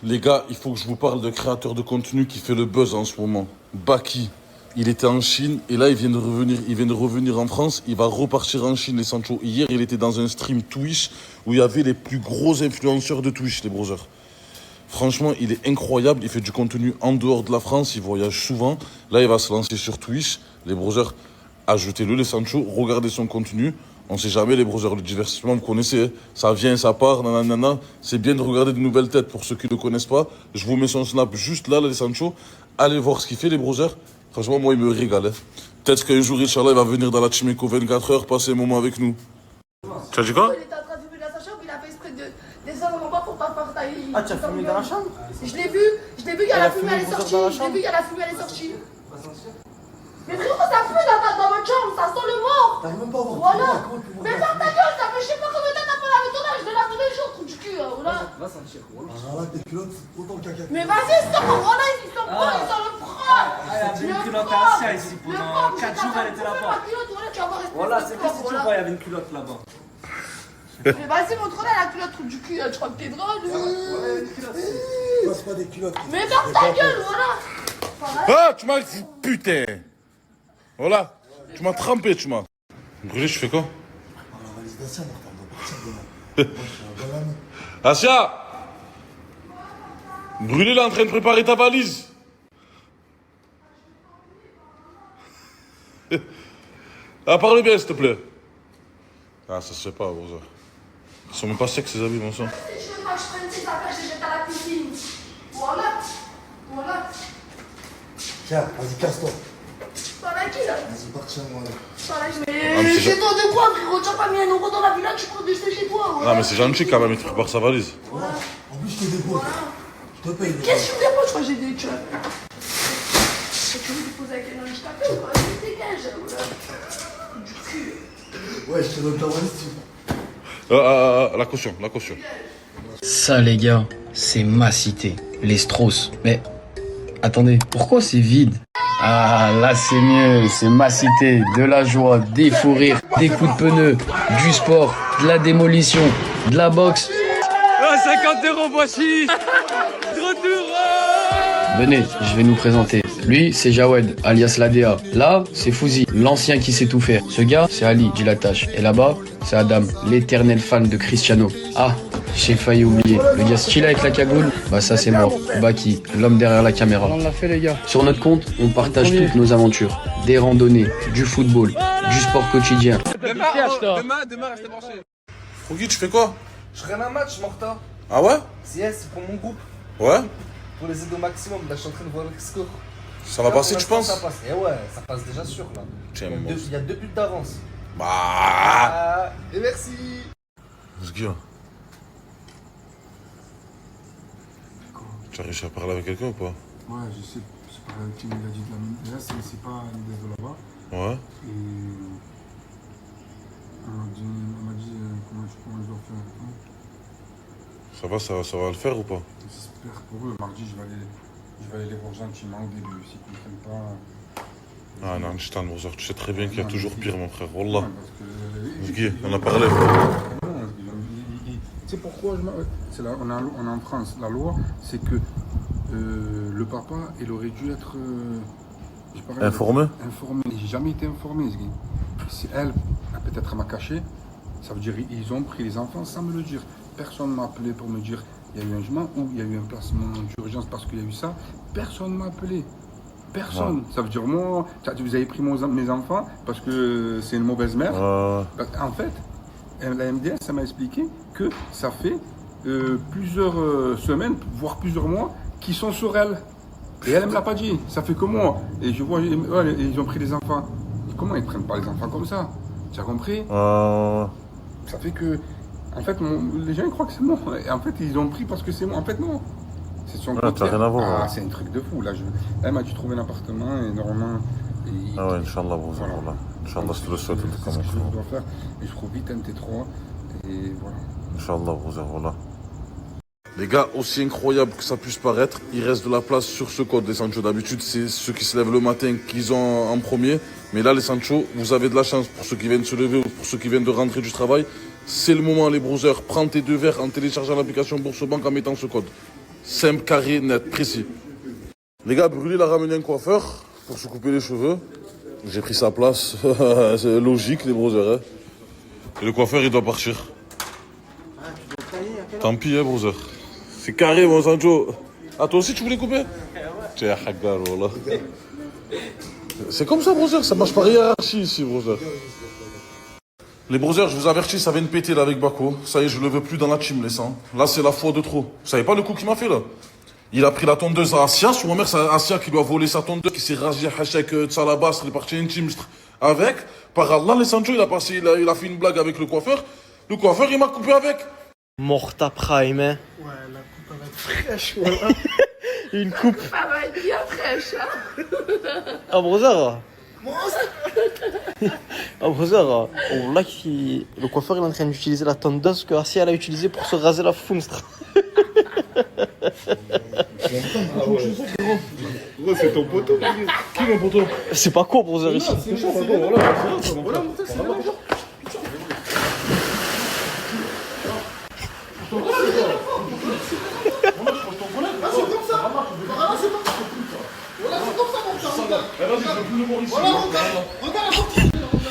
Les gars, il faut que je vous parle de créateur de contenu qui fait le buzz en ce moment. Baki. Il était en Chine et là il vient de revenir en France. Il va repartir en Chine, les Sancho. Hier, il était dans un stream Twitch où il y avait les plus gros influenceurs de Twitch, les brothers. Franchement, il est incroyable. Il fait du contenu en dehors de la France. Il voyage souvent. Là, il va se lancer sur Twitch. Les brothers, ajoutez-le, les Sancho. Regardez son contenu. On sait jamais, les brothers, le divertissement, vous connaissez. Hein. Ça vient, ça part, nanana. C'est bien de regarder de nouvelles têtes pour ceux qui ne le connaissent pas. Je vous mets son snap juste là, les Sancho. Allez voir ce qu'il fait, les brothers. Franchement, moi, il me régale. Hein. Peut-être qu'un jour, Inch'Allah, il va venir dans la Chimeco 24 heures, passer un moment avec nous. Tu as dit quoi? Il était en train de fumer dans sa chambre, il a fait exprès de descendre en bas pour pas partager. Ah, tu as fumé dans la chambre? Je l'ai vu, il y a la fumée, elle est sortie. Mais frérot, ça pue dans votre chambre, ça sent le mort. T'arrives même pas à voir. Voilà. Mais ferme ta gueule, ça fait je sais pas combien de temps t'as pas lavé ton âge, je le lave tous les jours, trou du cul, voilà. Va sentir. Ah, tes culottes, autant le caca. Mais vas-y, sors, voilà, ils sont propres, ils sont le propre. Elle avait une culotte à Asia ici pendant 4 jours, elle était là-bas. Voilà, c'est pas si tu vois, il y avait une culotte là-bas. Mais vas-y, montre-la la culotte, trou du cul, tu crois que t'es drôle. C'est pas des culottes. Mais ferme ta gueule, voilà. Ah, tu m'as... Putain. Voilà. Tu m'as trempé, tu m'as. Brûlé, je fais quoi? La valise d'Asia, Martin, on doit partir de là. Moi, je suis un bon ami. Asia! Brûlé, là, en train de préparer ta valise. Ah, parle bien, s'il te plaît. Ah, ça se fait pas, brother. Ils sont même pas secs, ces habits, mon sang. Je prends ces affaires, je les jette à la cuisine. Voilà. Tiens, vas-y, casse-toi. Voilà qui là? Vas-y, partir, moi, là. Voilà, mais mais c'est chez toi de quoi, frérot? Tu as pas mis 1 euro dans la villa, tu prends des chez toi. Non, mais c'est gentil quand même, il te prépare sa valise. Voilà. En plus, je te dépose. Je te paye. Qu'est-ce que tu me déposes? Je crois que j'ai des tueurs. Tu veux déposer avec un handicapé ou quoi? Je dégage, voilà. Du cul. Ouais, je te donne ta valise, tu veux. La caution. Ça, les gars, c'est ma cité, les Strauss. Mais attendez, pourquoi c'est vide? Ah, là c'est mieux, c'est ma cité, de la joie, des fous rires, des coups de pneus, du sport, de la démolition, de la boxe. Ah, 50 € voici. De retour. Venez, je vais nous présenter. Lui, c'est Jawed, alias Ladea. Là, c'est Fouzi, l'ancien qui sait tout faire. Ce gars, c'est Ali, dit la tâche. Et là-bas, c'est Adam, l'éternel fan de Cristiano. Ah, j'ai failli oublier. Le gars stylé avec la cagoule, bah ça c'est mort. Baki, l'homme derrière la caméra. On l'a fait, les gars. Sur notre compte, on partage toutes nos aventures. Des randonnées, du football, du sport quotidien. Demain, restez branchés. Frogi, tu fais quoi? Je ferai un match, Morta. Ah ouais? C'est pour mon groupe. Ouais? Pour les aider au maximum. Là, je suis en train de voir le score. Ça va passer, tu penses? Ça passe. Et ouais, ça passe déjà sûr là. Il y a 2 buts d'avance. Bah. Et merci. Ce gars. Tu as réussi à parler avec quelqu'un ou pas? Ouais, je sais, c'est pas qui me l'a dit de la minute. Là, c'est pas l'idée de là-bas. Ouais. Et on m'a dit comment je dois faire avec toi. Ça va le faire ou pas? J'espère pour eux. Mardi, je vais aller les voir gentiment au début. S'ils ne comprennent pas. Ah non, je t'en brother. Tu sais très bien qu'il y a toujours pire, mon frère. Wallah. Parce Guy, on a parlé. Tu sais pourquoi on est en France. La loi, c'est que le papa, il aurait dû être Informé? Informé. J'ai jamais été informé, ce gars. C'est elle, peut-être elle m'a caché. Ça veut dire ils ont pris les enfants sans me le dire. Personne ne m'a appelé pour me dire il y a eu un jugement ou il y a eu un placement d'urgence parce qu'il y a eu ça. Personne ne m'a appelé. Personne. Ouais. Ça veut dire moi, vous avez pris mes enfants parce que c'est une mauvaise mère. En fait, la MDS, ça m'a expliqué que ça fait plusieurs semaines, voire plusieurs mois, qu'ils sont sur elle. Et elle ne me l'a pas dit. Ça fait que moi. Et je vois, ils ont pris les enfants. Et comment ils ne prennent pas les enfants comme ça? Tu as compris? Ça fait que, en fait, les gens ils croient que c'est moi. Et en fait, ils ont pris parce que c'est moi. En fait, non. C'est son Ouais, côté. t'as rien à voir, ouais. C'est un truc de fou. Là, elle m'a dit trouver un appartement et normalement. Ah ouais, Inch'Allah, brother, voilà. Inch'Allah, je te le souhaite en tout cas, C'est ce mon que frère. je dois faire. Et je trouve vite un T3. Et voilà. Inch'Allah, brother, voilà. Les gars, aussi incroyable que ça puisse paraître, il reste de la place sur ce code, les Sancho. D'habitude, c'est ceux qui se lèvent le matin qu'ils ont en premier. Mais là, les Sancho, vous avez de la chance pour ceux qui viennent se lever ou pour ceux qui viennent de rentrer du travail. C'est le moment, les brothers. Prends tes 2 verres en téléchargeant l'application Bourse-Banque en mettant ce code. Simple, carré, net, précis. Les gars, Brûlé l'a ramené un coiffeur pour se couper les cheveux. J'ai pris sa place. C'est logique, les brothers. Hein. Et le coiffeur, il doit partir. Tant pis, hein, brother. C'est carré, mon Sancho. Ah, toi aussi, tu voulais couper? Tiens, Hagar, voilà. C'est comme ça, brother. Ça marche par hiérarchie ici, brother. Les brothers, je vous avertis, ça vient de péter là avec Bako. Ça y est, je le veux plus dans la team, les sangs. Là, c'est la fois de trop. Vous savez pas le coup qu'il m'a fait là? Il a pris la tondeuse à Asia. Sur ma mère, c'est Asia qui lui a volé sa tondeuse, qui s'est rasé Hachek Tsalabas, il est parti intime avec. Par Allah, les Sancho, il a fait une blague avec le coiffeur. Le coiffeur, il m'a coupé avec. Morta Prime, hein. Ouais, la coupe va être fraîche, voilà. Une coupe. Ça va être bien fraîche, hein. Ah, brother. Ah, brother. Oh, là, le coiffeur, il est en train d'utiliser la tondeuse que Assia, elle a utilisée pour se raser la funstre. Gros, c'est ton poteau. Qui mon poteau? C'est pas quoi, brother, ici. C'est ça, voilà, mon tête, c'est là.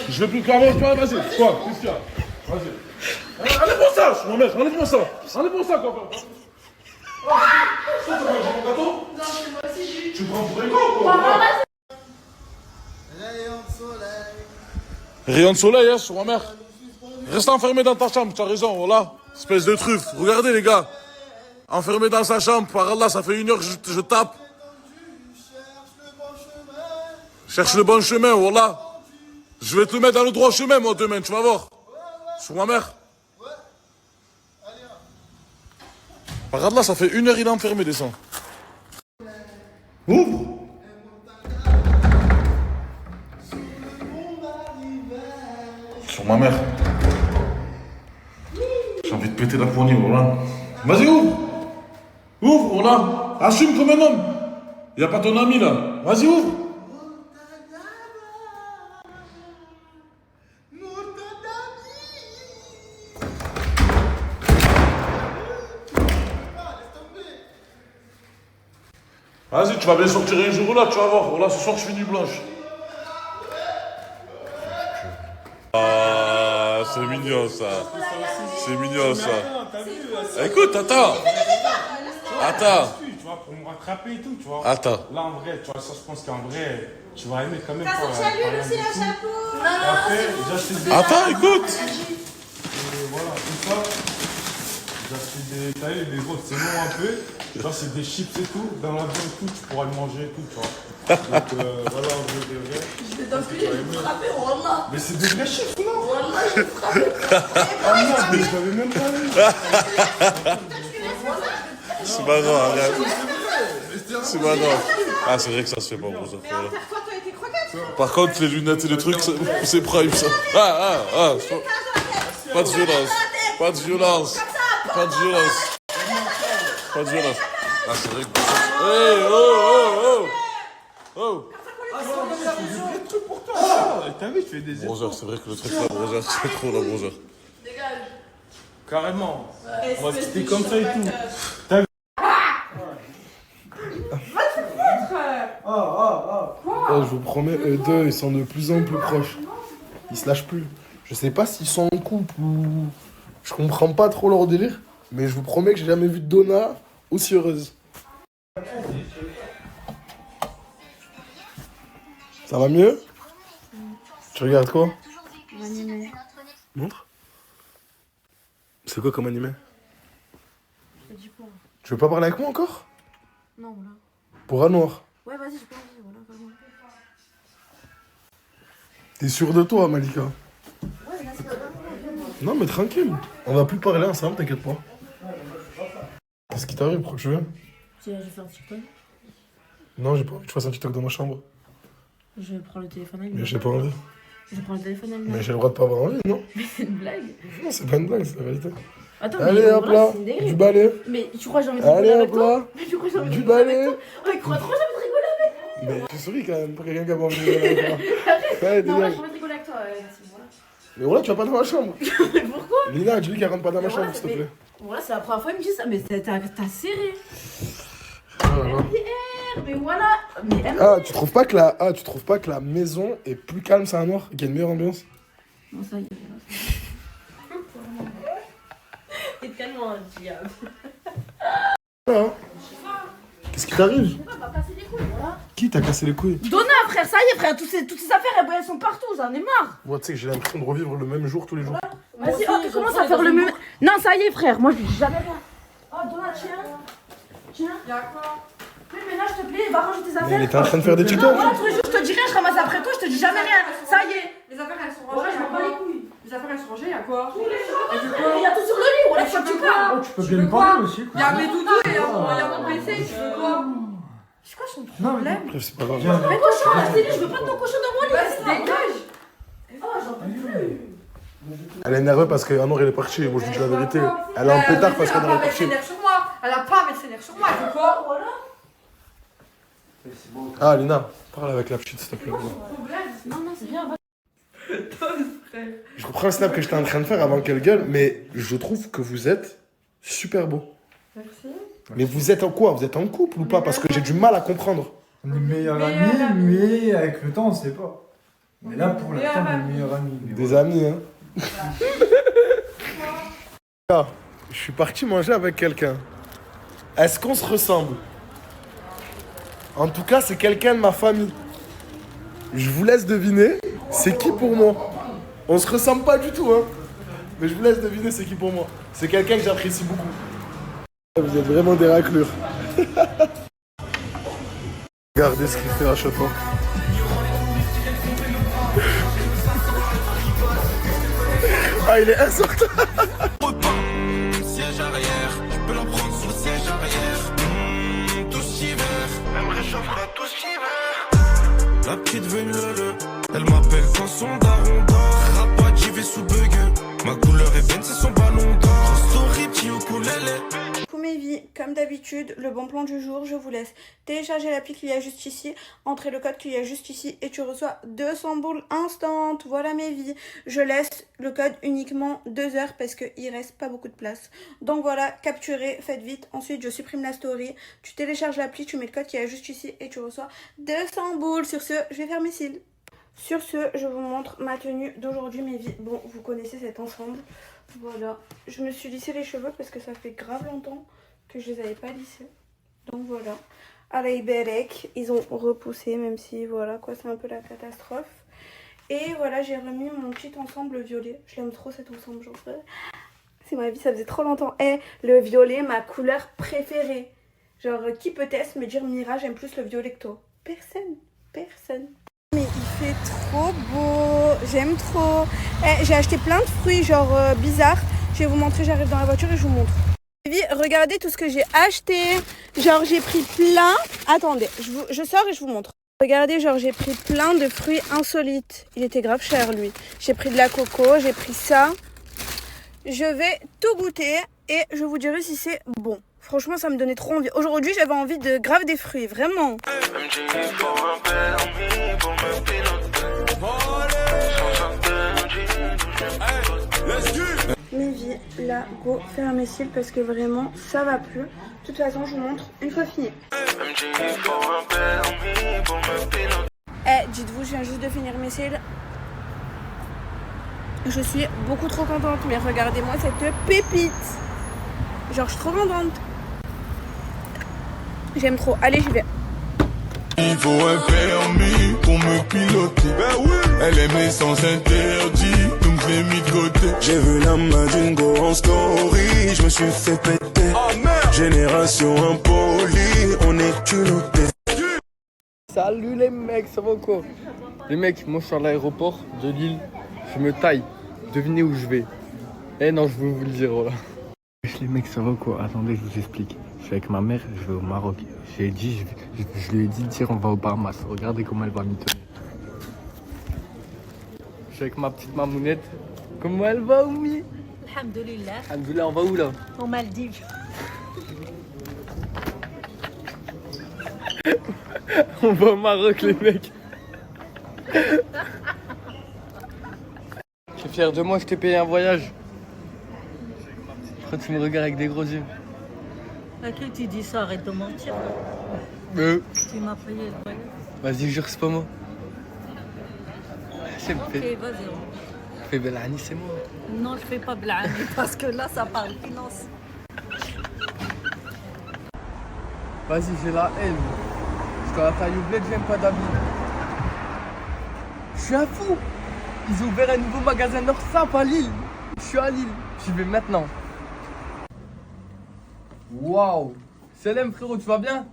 Je veux plus carrément, vas-y, quoi, Christian, vas-y. Enlève-moi ça, je m'en mets, enlève-moi ça, quoi. Ça, tu manges mon gâteau? Non, c'est moi aussi, j'ai eu. Tu me prends pour un con, quoi. Rayon de soleil, hein, sur ma mère. Reste enfermé dans ta chambre, tu as raison, voilà. Espèce de truffe. Regardez, les gars. Enfermé dans sa chambre, par Allah, ça fait 1 heure que je tape. Cherche le bon chemin, voilà. Je vais te mettre dans le droit chemin, moi, demain, tu vas voir. Sur ma mère. Par Allah, ça fait 1 heure, il est enfermé, descend. Ouvre. Sur ma mère. J'ai envie de péter la poignée, voilà. Vas-y, ouvre. Ouvre, voilà. Assume comme un homme. Y a pas ton ami, là. Vas-y, ouvre. Vas-y, tu vas bien sortir un jour là, tu vas voir. Voilà, ce soir, je fais nuit blanche. Ah, c'est mignon, ça. C'est mignon, ça. Écoute, attends. Attends. Tu vois, pour me rattraper et tout, tu vois. Attends. Là, en vrai, tu vois, ça, je pense qu'en vrai, tu vas aimer quand même. T'as sorti à lui aussi un chapeau. Après, j'ai acheté des... Attends, écoute. Et voilà, tout ça. J'ai acheté des tailles, des gros, c'est long un peu. Genre, c'est des chips et tout. Dans l'avion et tout, tu pourras le manger et tout, tu vois. Donc, voilà, en vrai, de vrai. Je vais t'appeler, je vais te frapper, Wallah. Mais c'est des vrais chips, non? Wallah, je vais te frapper. Ah non, mais je l'avais même pas vu. C'est pas grave, arrête. C'est pas grave. Ah, c'est vrai que ça se fait pas pour ça. Voilà. Par contre, les lunettes et les trucs, c'est prime, ça. Pas de violence. Pas de violence. Pas de violence. Pas de violence. Ah, c'est vrai que... Hey, oh, oh, oh. Oh. T'as vu, tu fais des efforts. Brother, c'est vrai que le truc là, brother, c'est trop là, brother. Dégage. Carrément. On va se quitter comme ça et tout. T'as vu? Je vous promets, eux deux, ils sont de plus en plus proches. Ils se lâchent plus. Je sais pas s'ils sont en couple ou... Je comprends pas trop leur délire, mais je vous promets que j'ai jamais vu Donna aussi heureuse. Ça va mieux? Tu regardes quoi? Animé. Montre. C'est quoi comme animé? Je te dis quoi? Tu veux pas parler avec moi encore? Non, voilà. Pour un noir. Ouais, vas-y, j'ai pas envie, voilà, vraiment. T'es sûr de toi, Malika? Ouais, là, c'est vraiment bien. Non, mais tranquille. On va plus parler ensemble, t'inquiète pas. Qu'est-ce qui t'arrive? Pourquoi tu veux? Je vais faire un TikTok. Non, j'ai pas envie que tu fasses un TikTok dans ma chambre. Je prends le téléphone avec Mais j'ai pas envie. Je prends le téléphone avec moi. Mais j'ai le droit de pas avoir envie, non? Mais c'est une blague. Non, c'est pas une blague, c'est la vérité. Attends, allez mais hop voilà, là, c'est une dinguerie. du balai. Mais tu crois que j'ai envie de rigoler Allez avec hop toi? là, Mais tu crois que j'ai envie de du rigoler avec balai. toi? Oh, il croit trop que j'ai envie de rigoler avec Mais tu souris quand même pour quelqu'un qui a pas envie de rigoler avec toi. Ouais, toi. Non, moi dégage. j'ai envie de rigoler avec toi, Nassim, voilà. Mais voilà, tu vas pas dans ma chambre. Mais pourquoi? Lina, dis-lui qu'elle rentre pas dans ma Mais voilà, chambre, s'il te mais- plaît. Voilà, c'est la première fois qu'il me dit ça, mais t'as serré. Oh là là. Mais voilà. Mais elle Ah, tu trouves pas que la maison est plus calme, c'est un noir, qu'il y a une meilleure ambiance? Non, ça y est. T'es tellement un diable. Ah. Qu'est-ce qui t'arrive? On va passer les couilles, voilà. Qui t'a cassé les couilles? Donna, frère, ça y est, frère, toutes ces affaires, elles sont partout, j'en ai marre. Moi, tu sais que j'ai l'impression de revivre le même jour tous les jours. Vas-y, oh, tu commences à faire le même. Non, ça y est, frère, moi je dis jamais rien. Oh, Donna, tiens. Tiens. Y'a quoi? Oui, mais là, s'il te plaît, va ranger tes affaires. Mais elle était en train de faire des Non, TikTok. voilà, tous les jours, je te dis rien, je ramasse après toi, je te dis jamais rien. Ça y est. Les affaires elles sont Voilà, rangées. je m'en bats les couilles. Les affaires elles sont rangées, y'a quoi? Il y a tout sur le lit, voilà, Mais tu tu veux parles. quoi? Tu peux bien me parler aussi. Y'a mes doudous et y'a mon PC, tu veux quoi? C'est quoi son problème? Bref, c'est pas grave. Mais cochon, restez-lui, je veux pas de ton cochon dans mon lit. Vas-y, dégage. Oh, j'en peux plus. Elle est énervée parce qu'Anor il est parti. Moi, je vous dis la vérité. Elle est en pétard parce qu'Anor est Elle a pas mettre parti. ses nerfs sur moi. Elle a pas mettre ses nerfs sur moi, elle veut quoi? Voilà. Ah, Lina, parle avec la petite, s'il te plaît. Non, non, c'est bien. Je reprends le snap que j'étais en train de faire avant qu'elle gueule, mais je trouve que vous êtes super beau. Merci. Mais vous êtes en quoi? Vous êtes en couple ou pas? Parce que j'ai du mal à comprendre. On est meilleurs amis, mais avec le temps, on sait pas. Mais là, pour l'instant, on est meilleurs amis. Des amis, hein. Ah, je suis parti manger avec quelqu'un. Est-ce qu'on se ressemble? En tout cas, c'est quelqu'un de ma famille. Je vous laisse deviner, c'est qui pour moi? On se ressemble pas du tout, hein. Mais je vous laisse deviner, c'est qui pour moi. C'est quelqu'un que j'apprécie beaucoup. Vous êtes vraiment des raclures. Regardez ce qu'il fait à chaque fois. Ah, il est insortable. Siège arrière, tu peux l'en prendre sous le siège arrière. Tout hiver, elle me réchauffera tout hiver. La petite venue elle m'appelle quand son daron dort. Rapat, j'y vais sous bug. Ma couleur est belle, c'est son ballon d'or. Story, petit ukulélé. Coucou mes vies, comme d'habitude, le bon plan du jour, je vous laisse télécharger l'appli qu'il y a juste ici, entrez le code qu'il y a juste ici et tu reçois 200 boules instant. Voilà mes vies, je laisse le code uniquement 2 heures parce qu'il reste pas beaucoup de place. Donc voilà, capturez, faites vite, ensuite je supprime la story, tu télécharges l'appli, tu mets le code qu'il y a juste ici et tu reçois 200 boules. Sur ce, je vais faire mes cils. Sur ce, je vous montre ma tenue d'aujourd'hui mes vies. Bon, vous connaissez cet ensemble. Voilà, je me suis lissé les cheveux parce que ça fait grave longtemps que je les avais pas lissés. Donc voilà. Allez, Berek, ils ont repoussé, même si voilà quoi, c'est un peu la catastrophe. Et voilà, j'ai remis mon petit ensemble violet. Je l'aime trop cet ensemble, genre. C'est ma vie, ça faisait trop longtemps. Et le violet, ma couleur préférée. Genre, qui peut-être me dire Mira, j'aime plus le violet que toi? Personne, personne. Mais il fait trop beau, j'aime trop. J'ai acheté plein de fruits genre bizarres. Je vais vous montrer, j'arrive dans la voiture et je vous montre. Regardez tout ce que j'ai acheté. Genre j'ai pris plein. Attendez, je sors et je vous montre. Regardez, genre j'ai pris plein de fruits insolites. Il était grave cher lui. J'ai pris de la coco, j'ai pris ça. Je vais tout goûter et je vous dirai si c'est bon. Franchement, ça me donnait trop envie. Aujourd'hui, j'avais envie de grave des fruits, vraiment. Mes vies, là, go, faire mes cils parce que vraiment, ça va plus. De toute façon, je vous montre une fois fini. Dites-vous, je viens juste de finir mes cils. Je suis beaucoup trop contente, mais regardez-moi cette pépite. Genre, je suis trop contente. J'aime trop. Allez, j'y vais. Il faut un permis pour me piloter. Ben oui. Elle aime les sens interdits, donc je l'ai mis de côté. J'ai vu la main d'une go en story, je me suis fait péter. Oh merde. Génération impolie, on est culotté. Salut les mecs, ça va quoi? Les mecs, moi je suis à l'aéroport de Lille, je me taille. Devinez où je vais? Eh non, je vais vous le dire, voilà. Les mecs, ça va quoi? Attendez, je vous explique. Je suis avec ma mère, je vais au Maroc. Je lui ai dit de dire on va au Bahamas. Regardez comment elle va m'y tenir. Je suis avec ma petite mamounette. Comment elle va, Oumi? Alhamdulillah. Alhamdulillah, on va où là? Aux Maldives. On va au Maroc, les mecs. Tu es fier de moi, je t'ai payé un voyage. Pourquoi tu me regardes avec des gros yeux? À qui tu dis ça? Arrête de mentir. Tu m'as payé le voyage. Vas-y, jure, c'est pas moi. C'est Ok, vas-y. Fais Belani, c'est moi. Non, je fais pas blâme parce que là, ça parle finance. Vas-y, j'ai la haine. Parce qu'à la taille au bled, j'aime pas d'habits. Je suis un fou. Ils ont ouvert un nouveau magasin Norsap à Lille. Je suis à Lille. J'y vais maintenant. Waouh. Salam frérot, tu vas bien?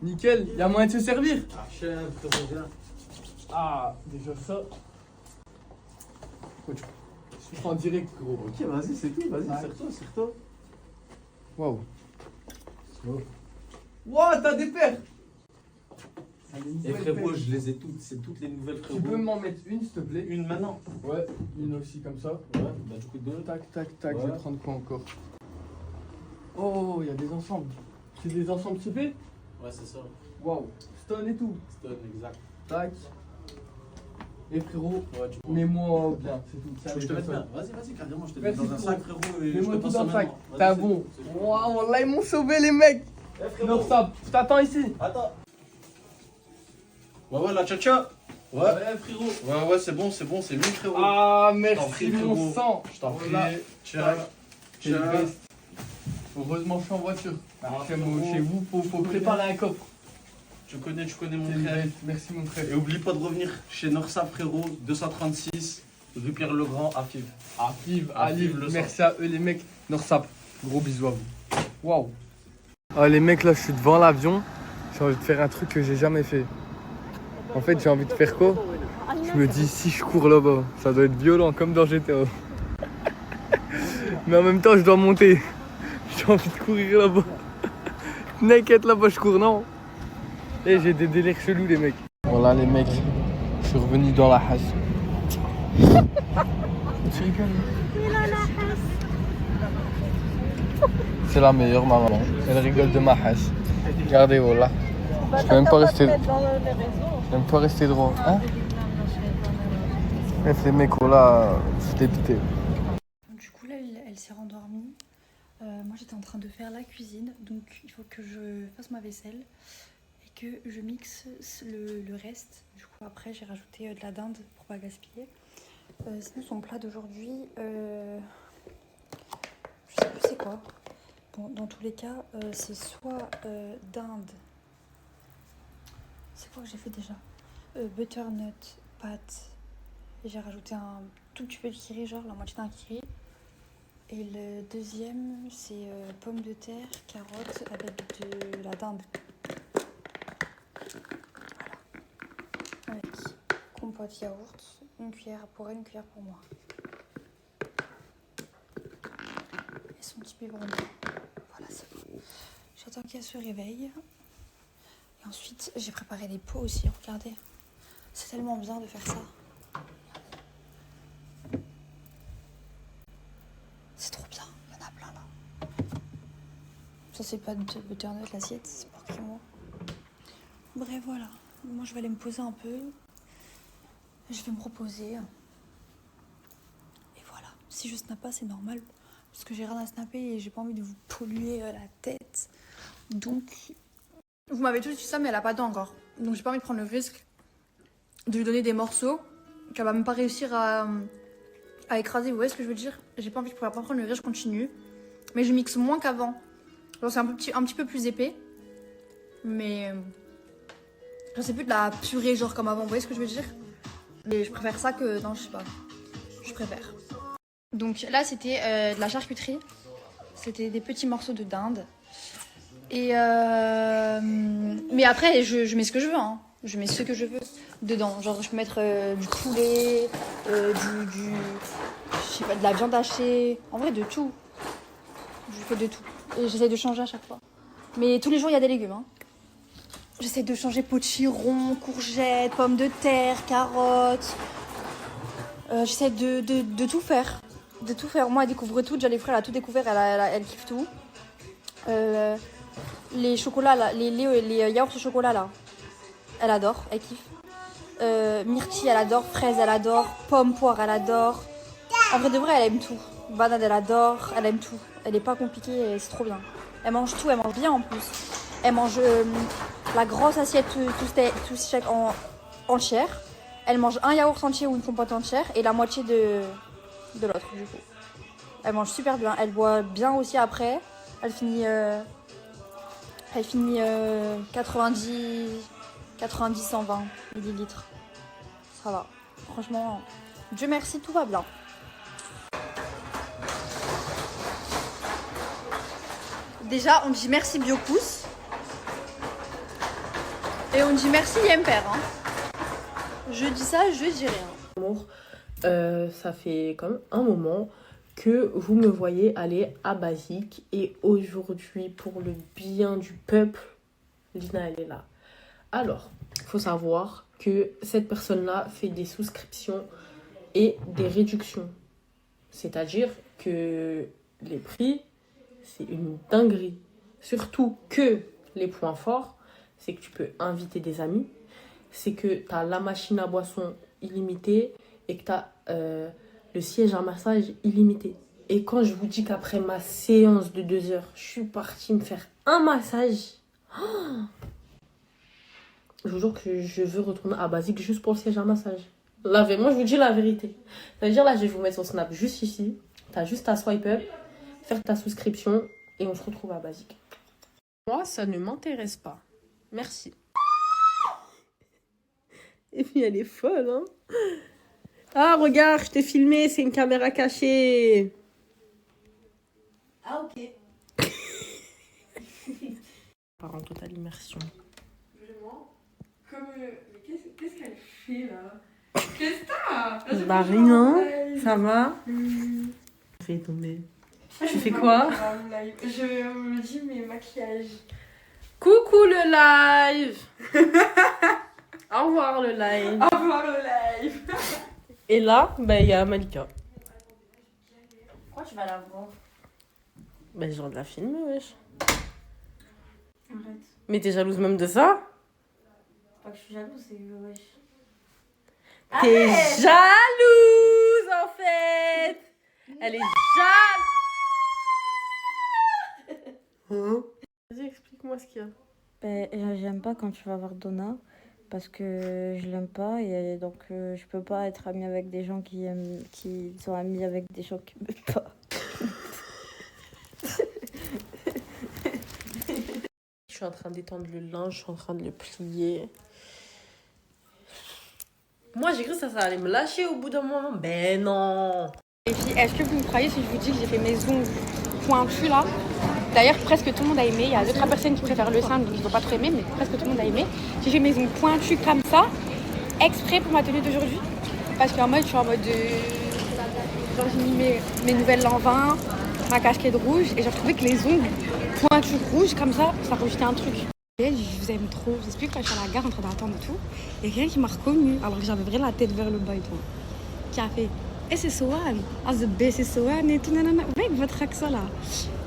Nickel. Y'a moyen de se servir? Ah, déjà ça. Je suis en direct, gros. Ok, vas-y, c'est tout. Vas-y, serre-toi. Waouh. Waouh, t'as des paires. Et frérot, je les ai toutes. C'est toutes les nouvelles, frérot. Tu peux m'en mettre une, s'il te plaît? Une maintenant? Ouais, une aussi comme ça. Ouais, bah du coup deux. Tac, tac, tac. Ouais. Je vais prendre quoi encore? Oh, il y a des ensembles. C'est des ensembles typés? Ouais, c'est ça. Waouh. Stone et tout. Stone, exact. Tac. Et frérot, Ouais, tu peux. mets-moi bien, c'est tout. Tu veux que je te mette bien? Vas-y, carrément, je te mets Merci, dans un frérot. sac, frérot. Et je Mets-moi te tout passe dans ça le sac. maintenant. T'es un Vas-y, bon. c'est bon. Waouh, là ils m'ont sauvé les mecs. Eh, frérot. Norsap, je t'attends ici. Attends. Ouais, la tcha-tcha. Ouais, frérot. Ouais, c'est bon, c'est mieux, frérot. Ah, Je t'en merci prie, mon frérot. sang. Je t'en prie. Voilà. Tiens. C'est une veste. Heureusement, je suis en voiture. Ah, Chez frérot. vous, faut préparer un coffre. Tu connais mon C'est une frère. veste. Merci mon frère. Et oublie pas de revenir chez Norsap, frérot, 236, rue Pierre-Legrand, à Fives. À Fives, À à Fives, Lille. le Merci à eux les mecs. Norsap. Gros bisous à vous. Waouh. Ah les mecs, là je suis devant l'avion. J'ai envie de faire un truc que j'ai jamais fait. En fait, j'ai envie de faire quoi? Je me dis si je cours là-bas, ça doit être violent comme dans GTA. Mais en même temps, je dois monter. J'ai envie de courir là-bas. Naked là-bas, je cours, non? Et j'ai des délires chelous, les mecs. Voilà, les mecs, je suis revenu dans la hache. Tu rigoles? C'est la meilleure, ma maman. Elle rigole de ma hache. Regardez, voilà. Je peux même pas rester. Je peux même pas rester droit. Hein? Bref, les mecs, là, c'était dépité. Du coup, là, elle s'est rendormie. Moi, j'étais en train de faire la cuisine. Donc, il faut que je fasse ma vaisselle et que je mixe le reste. Du coup, après, j'ai rajouté de la dinde pour pas gaspiller. Sinon, son plat d'aujourd'hui, je sais plus c'est quoi. Bon, dans tous les cas, c'est soit dinde. C'est quoi que j'ai fait déjà? Butternut, pâte. Et j'ai rajouté un tout petit peu de curry, genre la moitié d'un curry. Et le deuxième, c'est pommes de terre, carottes avec de la dinde. Voilà. Avec compote yaourt, une cuillère pour elle, une cuillère pour moi. Et son petit biberon. Voilà, c'est bon. J'attends qu'elle se réveille. Et ensuite, j'ai préparé des pots aussi, regardez. C'est tellement bien de faire ça. C'est trop bien, il y en a plein là. Ça c'est pas de butternut l'assiette, c'est pour qui moi. Bref voilà, moi je vais aller me poser un peu. Je vais me reposer. Et voilà, si je snap pas c'est normal. Parce que j'ai rien à snapper et j'ai pas envie de vous polluer la tête. Donc... Vous m'avez tous dit ça mais elle a pas dents encore. Donc j'ai pas envie de prendre le risque de lui donner des morceaux qu'elle va même pas réussir à écraser, vous voyez ce que je veux dire? J'ai pas envie de pouvoir pas prendre le riz, je continue. Mais je mixe moins qu'avant. C'est un petit peu plus épais. Mais c'est plus de la purée genre comme avant, vous voyez ce que je veux dire? Mais je préfère ça que... Non, je sais pas. Je préfère. Donc là, c'était de la charcuterie. C'était des petits morceaux de dinde. Et mais après, je mets ce que je veux, hein. Je mets ce que je veux dedans. Genre, je peux mettre du poulet, je sais pas, de la viande hachée. En vrai, de tout. Je fais de tout. Et j'essaie de changer à chaque fois. Mais tous les jours, il y a des légumes. Hein. J'essaie de changer potiron, courgettes, pommes de terre, carottes. J'essaie de tout faire. De tout faire. Moi, elle découvre tout. Déjà, les frères, elle a tout découvert. Elle kiffe tout. Les chocolats, là, les yaourts au chocolat, là. Elle adore. Elle kiffe. Myrtille, elle adore. Fraise, elle adore. Pomme, poire, elle adore. En vrai de vrai, elle aime tout. Banane, elle adore. Elle aime tout. Elle est pas compliquée. C'est trop bien. Elle mange tout. Elle mange bien en plus. Elle mange la grosse assiette tout steak entière. Elle mange un yaourt entier ou une compote entière et la moitié de l'autre du coup. Elle mange super bien. Elle boit bien aussi après. Elle finit 90-120 millilitres. Ça va. Franchement, Dieu merci, tout va bien. Déjà, on dit merci Biocous. Et on dit merci Yemper. Hein. Je dis ça, je dis rien. Amour, ça fait comme un moment que vous me voyez aller à Basique. Et aujourd'hui, pour le bien du peuple, Lina, elle est là. Alors, il faut savoir que cette personne-là fait des souscriptions et des réductions. C'est-à-dire que les prix, c'est une dinguerie. Surtout que les points forts, c'est que tu peux inviter des amis, c'est que tu as la machine à boisson illimitée et que tu as le siège à massage illimité. Et quand je vous dis qu'après ma séance de 2 heures, je suis partie me faire un massage, je vous jure que je veux retourner à Basique juste pour le siège à massage. Moi, je vous dis la vérité. C'est-à-dire, là, je vais vous mettre son snap juste ici. Tu as juste à swipe up, faire ta souscription et on se retrouve à Basique. Moi, ça ne m'intéresse pas. Merci. Et puis, elle est folle, hein. Ah, regarde, je t'ai filmé, c'est une caméra cachée. Ah, ok. Part en totale immersion. Vraiment. Qu'est-ce qu'elle fait là? Qu'est-ce que t'as? Bah rien, ça va. Fais tomber. Tu fais quoi? Je me dis mes maquillages. Coucou le live. Au revoir le live. Au revoir le live. Et là, bah il y a Malika. Pourquoi tu vas la voir? Bah j'ai envie de la filmer, wesh. Arrête. Mais t'es jalouse même de ça? Pas que je suis jalouse, c'est que wesh. T'es jalouse en fait. Elle est jalouse. Vas-y, explique-moi ce qu'il y a. Ben, j'aime pas quand tu vas voir Donna parce que je l'aime pas et donc je peux pas être amie avec des gens qui sont amis avec des gens qui m'aiment pas. Je suis en train d'étendre le linge, je suis en train de le plier. Moi, j'ai cru que ça allait me lâcher au bout d'un moment. Ben non. Les filles, est-ce que vous me croyez si je vous dis que j'ai fait mes ongles pointus là? D'ailleurs, presque tout le monde a aimé. Il y a 2-3 personnes qui préfèrent le simple, donc ils n'ont pas trop aimé, mais presque tout le monde a aimé. J'ai fait mes ongles pointus comme ça, exprès pour ma tenue d'aujourd'hui. Parce qu'en mode, je suis en mode genre, j'ai mis mes nouvelles lanvins, ma casquette rouge, et j'ai trouvé que les ongles pointus rouges comme ça rajoutait un truc. Et je vous aime trop. J'explique quand je suis à la gare en train d'attendre et tout. Il y a quelqu'un qui m'a reconnue, alors que j'avais vraiment la tête vers le bas et tout. Qui a fait « Et c'est Sohan, Azbé, c'est Sohan et tout, nanana. Avec votre accent là. »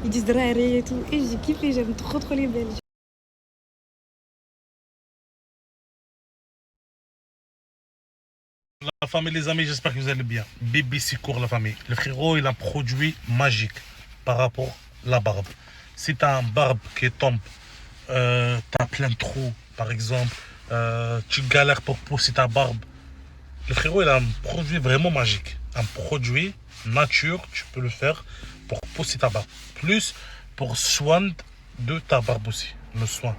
Ils disent « Drari et tout. Et je kiffe et j'aime trop les Belges. La famille, les amis, j'espère que vous allez bien. Bibi Sikour, la famille. Le frérot, il a un produit magique par rapport à la barbe. Si tu as une barbe qui tombe, tu as plein de trous, par exemple, tu galères pour pousser ta barbe. Le frérot, il a un produit vraiment magique. Un produit nature, tu peux le faire pour pousser ta barbe. Plus pour soin de ta barbe aussi. Le soin.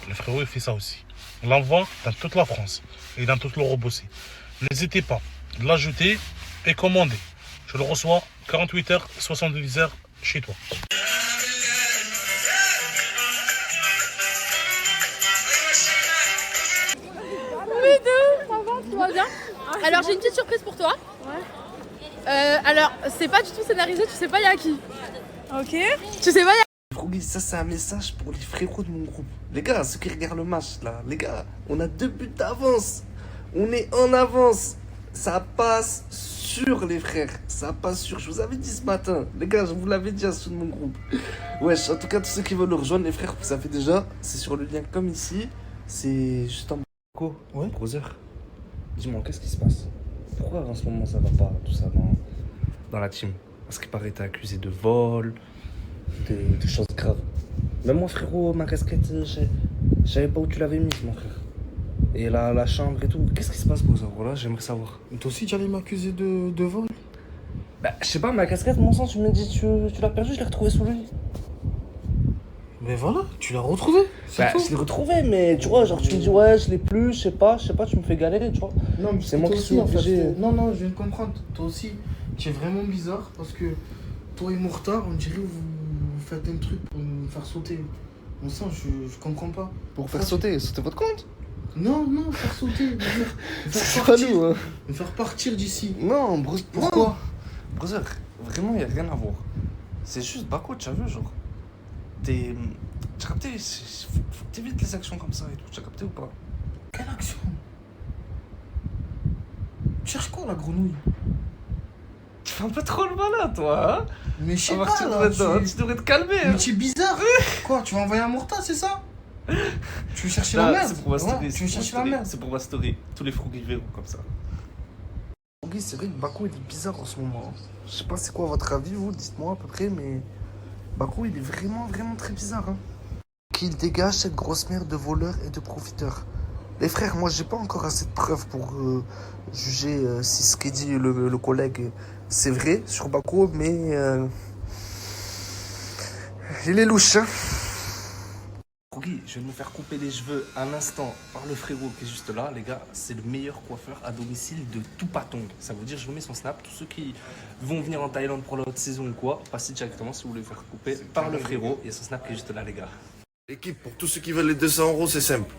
Le frérot, il fait ça aussi. On l'envoie dans toute la France et dans toute l'Europe aussi. N'hésitez pas à l'ajouter et commander. Je le reçois 48 heures, 70 heures chez toi. Ça va, tout va bien. Alors j'ai une petite surprise pour toi. Alors c'est pas du tout scénarisé, tu sais pas y'a qui. Ok. Tu sais pas, Froggy, ça c'est un message pour les frérots de mon groupe. Les gars, ceux qui regardent le match là, les gars, on a 2 buts d'avance. On est en avance. Ça passe sur les frères. Ça passe sur. Je vous avais dit ce matin. Les gars, je vous l'avais dit à ceux de mon groupe. Wesh, en tout cas, tous ceux qui veulent le rejoindre, les frères, vous savez déjà, c'est sur le lien comme ici. C'est juste en bas. Quoi? Ouais. Brother, dis-moi, qu'est-ce qui se passe? Pourquoi en ce moment ça va pas, tout ça, dans la team? Parce qu'il paraît t'es accusé de vol, de choses graves. Même moi, frérot, ma casquette, je savais pas où tu l'avais mise, mon frère. Et la chambre et tout. Qu'est-ce qui se passe, brother? Voilà, j'aimerais savoir. Toi aussi, tu allais m'accuser de vol? Bah, je sais pas, ma casquette, mon sang, tu me dis, tu l'as perdue, je l'ai retrouvée sous le lit. Mais voilà, tu l'as retrouvée. Bah, je l'ai retrouvée, mais tu vois, genre, tu me dis, ouais, je l'ai plus, je sais pas, tu me fais galérer, tu vois. Non, mais c'est moi toi qui aussi, suis en fait. obligé. Non, je viens de comprendre. Toi aussi, tu es vraiment bizarre parce que toi et Mourtar, on dirait que vous faites un truc pour me faire sauter. Mon sang, je comprends pas. Pour faire sauter votre compte? Non, faire sauter. C'est pas nous, hein. Me faire partir d'ici. Non, pourquoi? Non. Brother, vraiment, y a rien à voir. C'est juste Bako, tu as vu, genre. Tu as capté? Faut que t'évites les actions comme ça et tout. Tu as capté ou pas? Quelle action? Tu cherches quoi, la grenouille? Tu fais un peu trop le malin, toi, hein? Mais je sais pas, là, tu devrais te calmer. Mais tu es bizarre. Quoi, tu vas envoyer un Mourtar, c'est ça? Tu veux chercher Non, la merde? C'est pour ma story. Ouais, tu veux chercher la merde? C'est pour ma story. Tous les Froggy verront comme ça. Froggy, c'est vrai que Bako, il est bizarre en ce moment. Je sais pas c'est quoi votre avis, vous, dites-moi à peu près, mais Bako, il est vraiment, vraiment très bizarre, hein. Qu'il dégage cette grosse merde de voleurs et de profiteurs. Les frères, moi, j'ai pas encore assez de preuves pour juger si ce qu'a dit le collègue, c'est vrai sur Bako, mais il est louche, hein. Froggy, je vais nous faire couper les cheveux un instant par le frérot qui est juste là. Les gars, c'est le meilleur coiffeur à domicile de tout Patong. Ça veut dire, je vous mets son snap. Tous ceux qui vont venir en Thaïlande pour la haute saison ou quoi, passez directement si vous voulez vous faire couper par le frérot. Il y a son snap qui est juste là, les gars. L'équipe, pour tous ceux qui veulent les 200 €, c'est simple.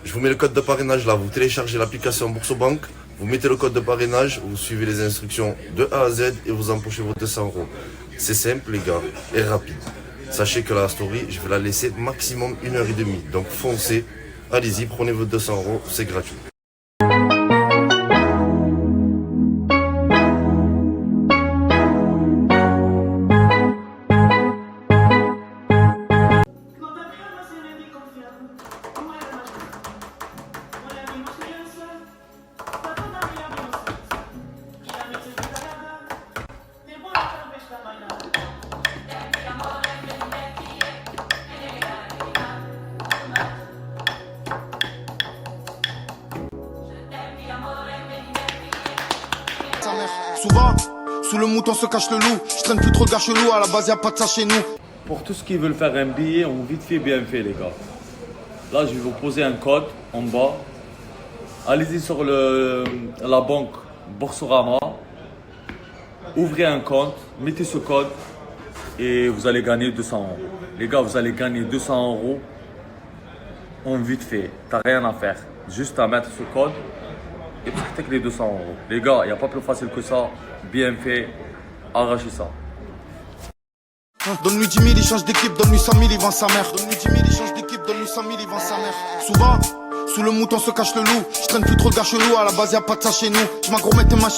Je vous mets le code de parrainage là. Vous téléchargez l'application Boursobank, vous mettez le code de parrainage, vous suivez les instructions de A à Z et vous empochez vos 200 €. C'est simple, les gars, et rapide. Sachez que la story, je vais la laisser maximum 1h30. Donc foncez, allez-y, prenez vos 200 €, c'est gratuit. Souvent, sous le mouton se cache le loup. Je traîne plus trop de gars chelous, à la base y'a pas de ça chez nous. Pour tous qui veulent faire un billet, on vite fait, bien fait, les gars. Là, je vais vous poser un code en bas. Allez-y sur la banque Boursorama. Ouvrez un compte, mettez ce code et vous allez gagner 200 €. Les gars, vous allez gagner 200 € en vite fait. T'as rien à faire. Juste à mettre ce code et partez que les 200 €. Les gars, il n'y a pas plus facile que ça. Bien fait. Arrachez ça. Donne-lui 10 000, il change d'équipe, donne-lui 100 000, il vend sa mère. Donne-lui 10 000, il change d'équipe, donne-lui 100 000, il vend sa mère. Souvent, sous le mouton se cache le loup. Je traîne plus trop de gars chelous, à la base y'a pas de ça chez nous. Je m'agromette ma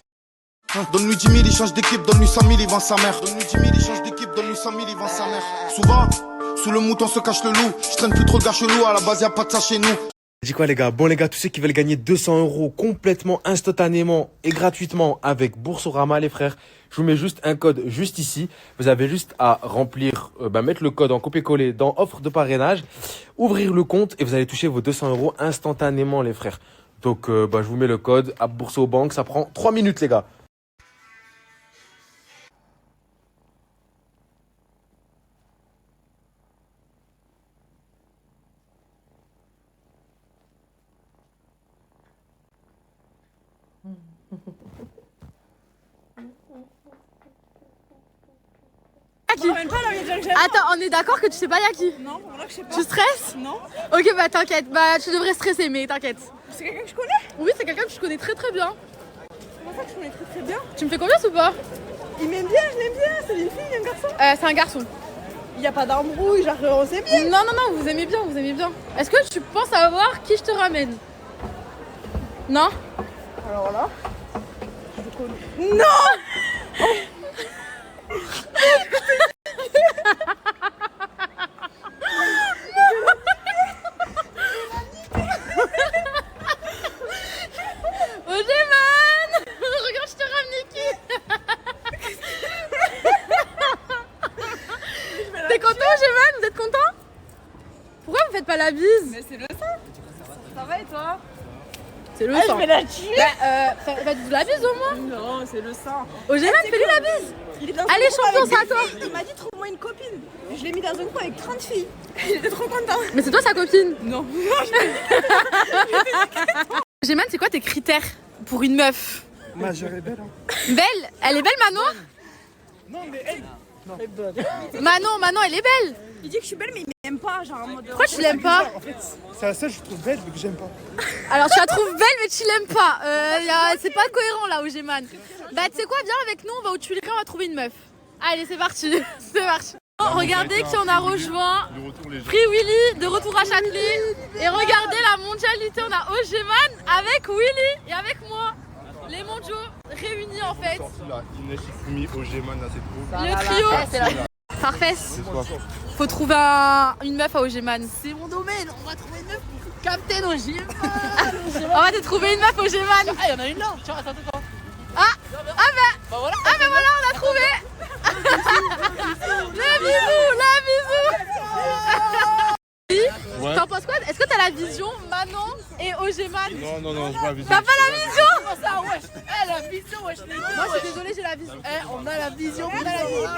donne-lui 10 000, il change d'équipe, donne-lui 100 000, il vend sa mère. Donne-lui 10 000, il change d'équipe, donne-lui 100 000, il vend sa mère. Souvent, sous le mouton se cache le loup. Je traîne plus trop de gars chelous, à la base y'a pas de ça chez nous. Dis quoi les gars? Bon les gars, tous ceux qui veulent gagner 200 € complètement, instantanément et gratuitement avec Boursorama les frères, je vous mets juste un code juste ici. Vous avez juste à remplir, mettre le code en copier-coller dans offre de parrainage, ouvrir le compte et vous allez toucher vos 200 € instantanément les frères. Donc je vous mets le code à Boursorama, ça prend 3 minutes les gars. Attends, on est d'accord que tu sais pas y'a qui? Non, pour moi que je sais pas. Tu stresses? Non. Ok, bah t'inquiète, bah tu devrais stresser, mais t'inquiète. C'est quelqu'un que je connais? Oui, c'est quelqu'un que je connais très très bien. Comment ça que je connais très très bien? Tu me fais confiance ou pas? Il m'aime bien, je l'aime bien. C'est une fille, un garçon? C'est un garçon. Il n'y a pas d'embrouille, genre on s'aime bien. Non, non, non, vous aimez bien, vous aimez bien. Est-ce que tu penses savoir qui je te ramène? Non? Alors là, je connais. Non. Ojeman, regarde, je te ramène qui? T'es content, Ojeman? Vous êtes content? Pourquoi vous faites pas la bise? Mais c'est le sang. Ça va et toi? C'est le Ah, sang. je vais la tuer. Faites-vous la bise au moins? Non, c'est le sang. Ojeman, c'est fais-lui quoi? la bise. Il est dans Allez, un groupe champion, avec c'est à des toi. filles. Il m'a dit trouve-moi une copine. Je l'ai mis dans un groupe avec 30 filles. Il était trop content. Mais c'est toi sa copine? Non. Ojeman, c'est quoi tes critères pour une meuf? Majeure est belle. Hein. Belle? Elle est belle, Manon? Non, mais elle. Non. Elle est bonne. Manon, elle est belle. Il dit que je suis belle, mais il m'aime pas. Genre en mode. Pourquoi tu l'aimes pas? En fait, c'est la seule que je trouve belle, mais que j'aime pas. Alors tu la trouves belle mais tu l'aimes pas. C'est pas cohérent là, Ojeman. Bah tu sais quoi, viens avec nous, on va au Tuileries, on va trouver une meuf. Allez, c'est parti. C'est parti. Oh, regardez qui on a rejoint. Free Willy de retour à Châtelet. Et regardez la mondialité, on a Ojeman avec Willy et avec moi. Les mondiaux réunis en fait. Inès, Ifumi, Ojeman, là, c'est trop. Le trio. Parfait. Faut trouver une meuf à Ojeman. C'est mon domaine. On va trouver une meuf pour capter nos Ojeman. On va te trouver une meuf au Ojeman. Ah, il y en a une là. Tiens, attends. Ah ben voilà, on a trouvé. Le bisou. Ouais. T'en penses quoi? Est-ce que t'as la vision Manon et Ojeman? Non, j'ai pas la vision. T'as pas la vision? Comment ça, wesh? La vision, wesh. Moi je suis désolée, j'ai la vision. On a la vision, on a la vision.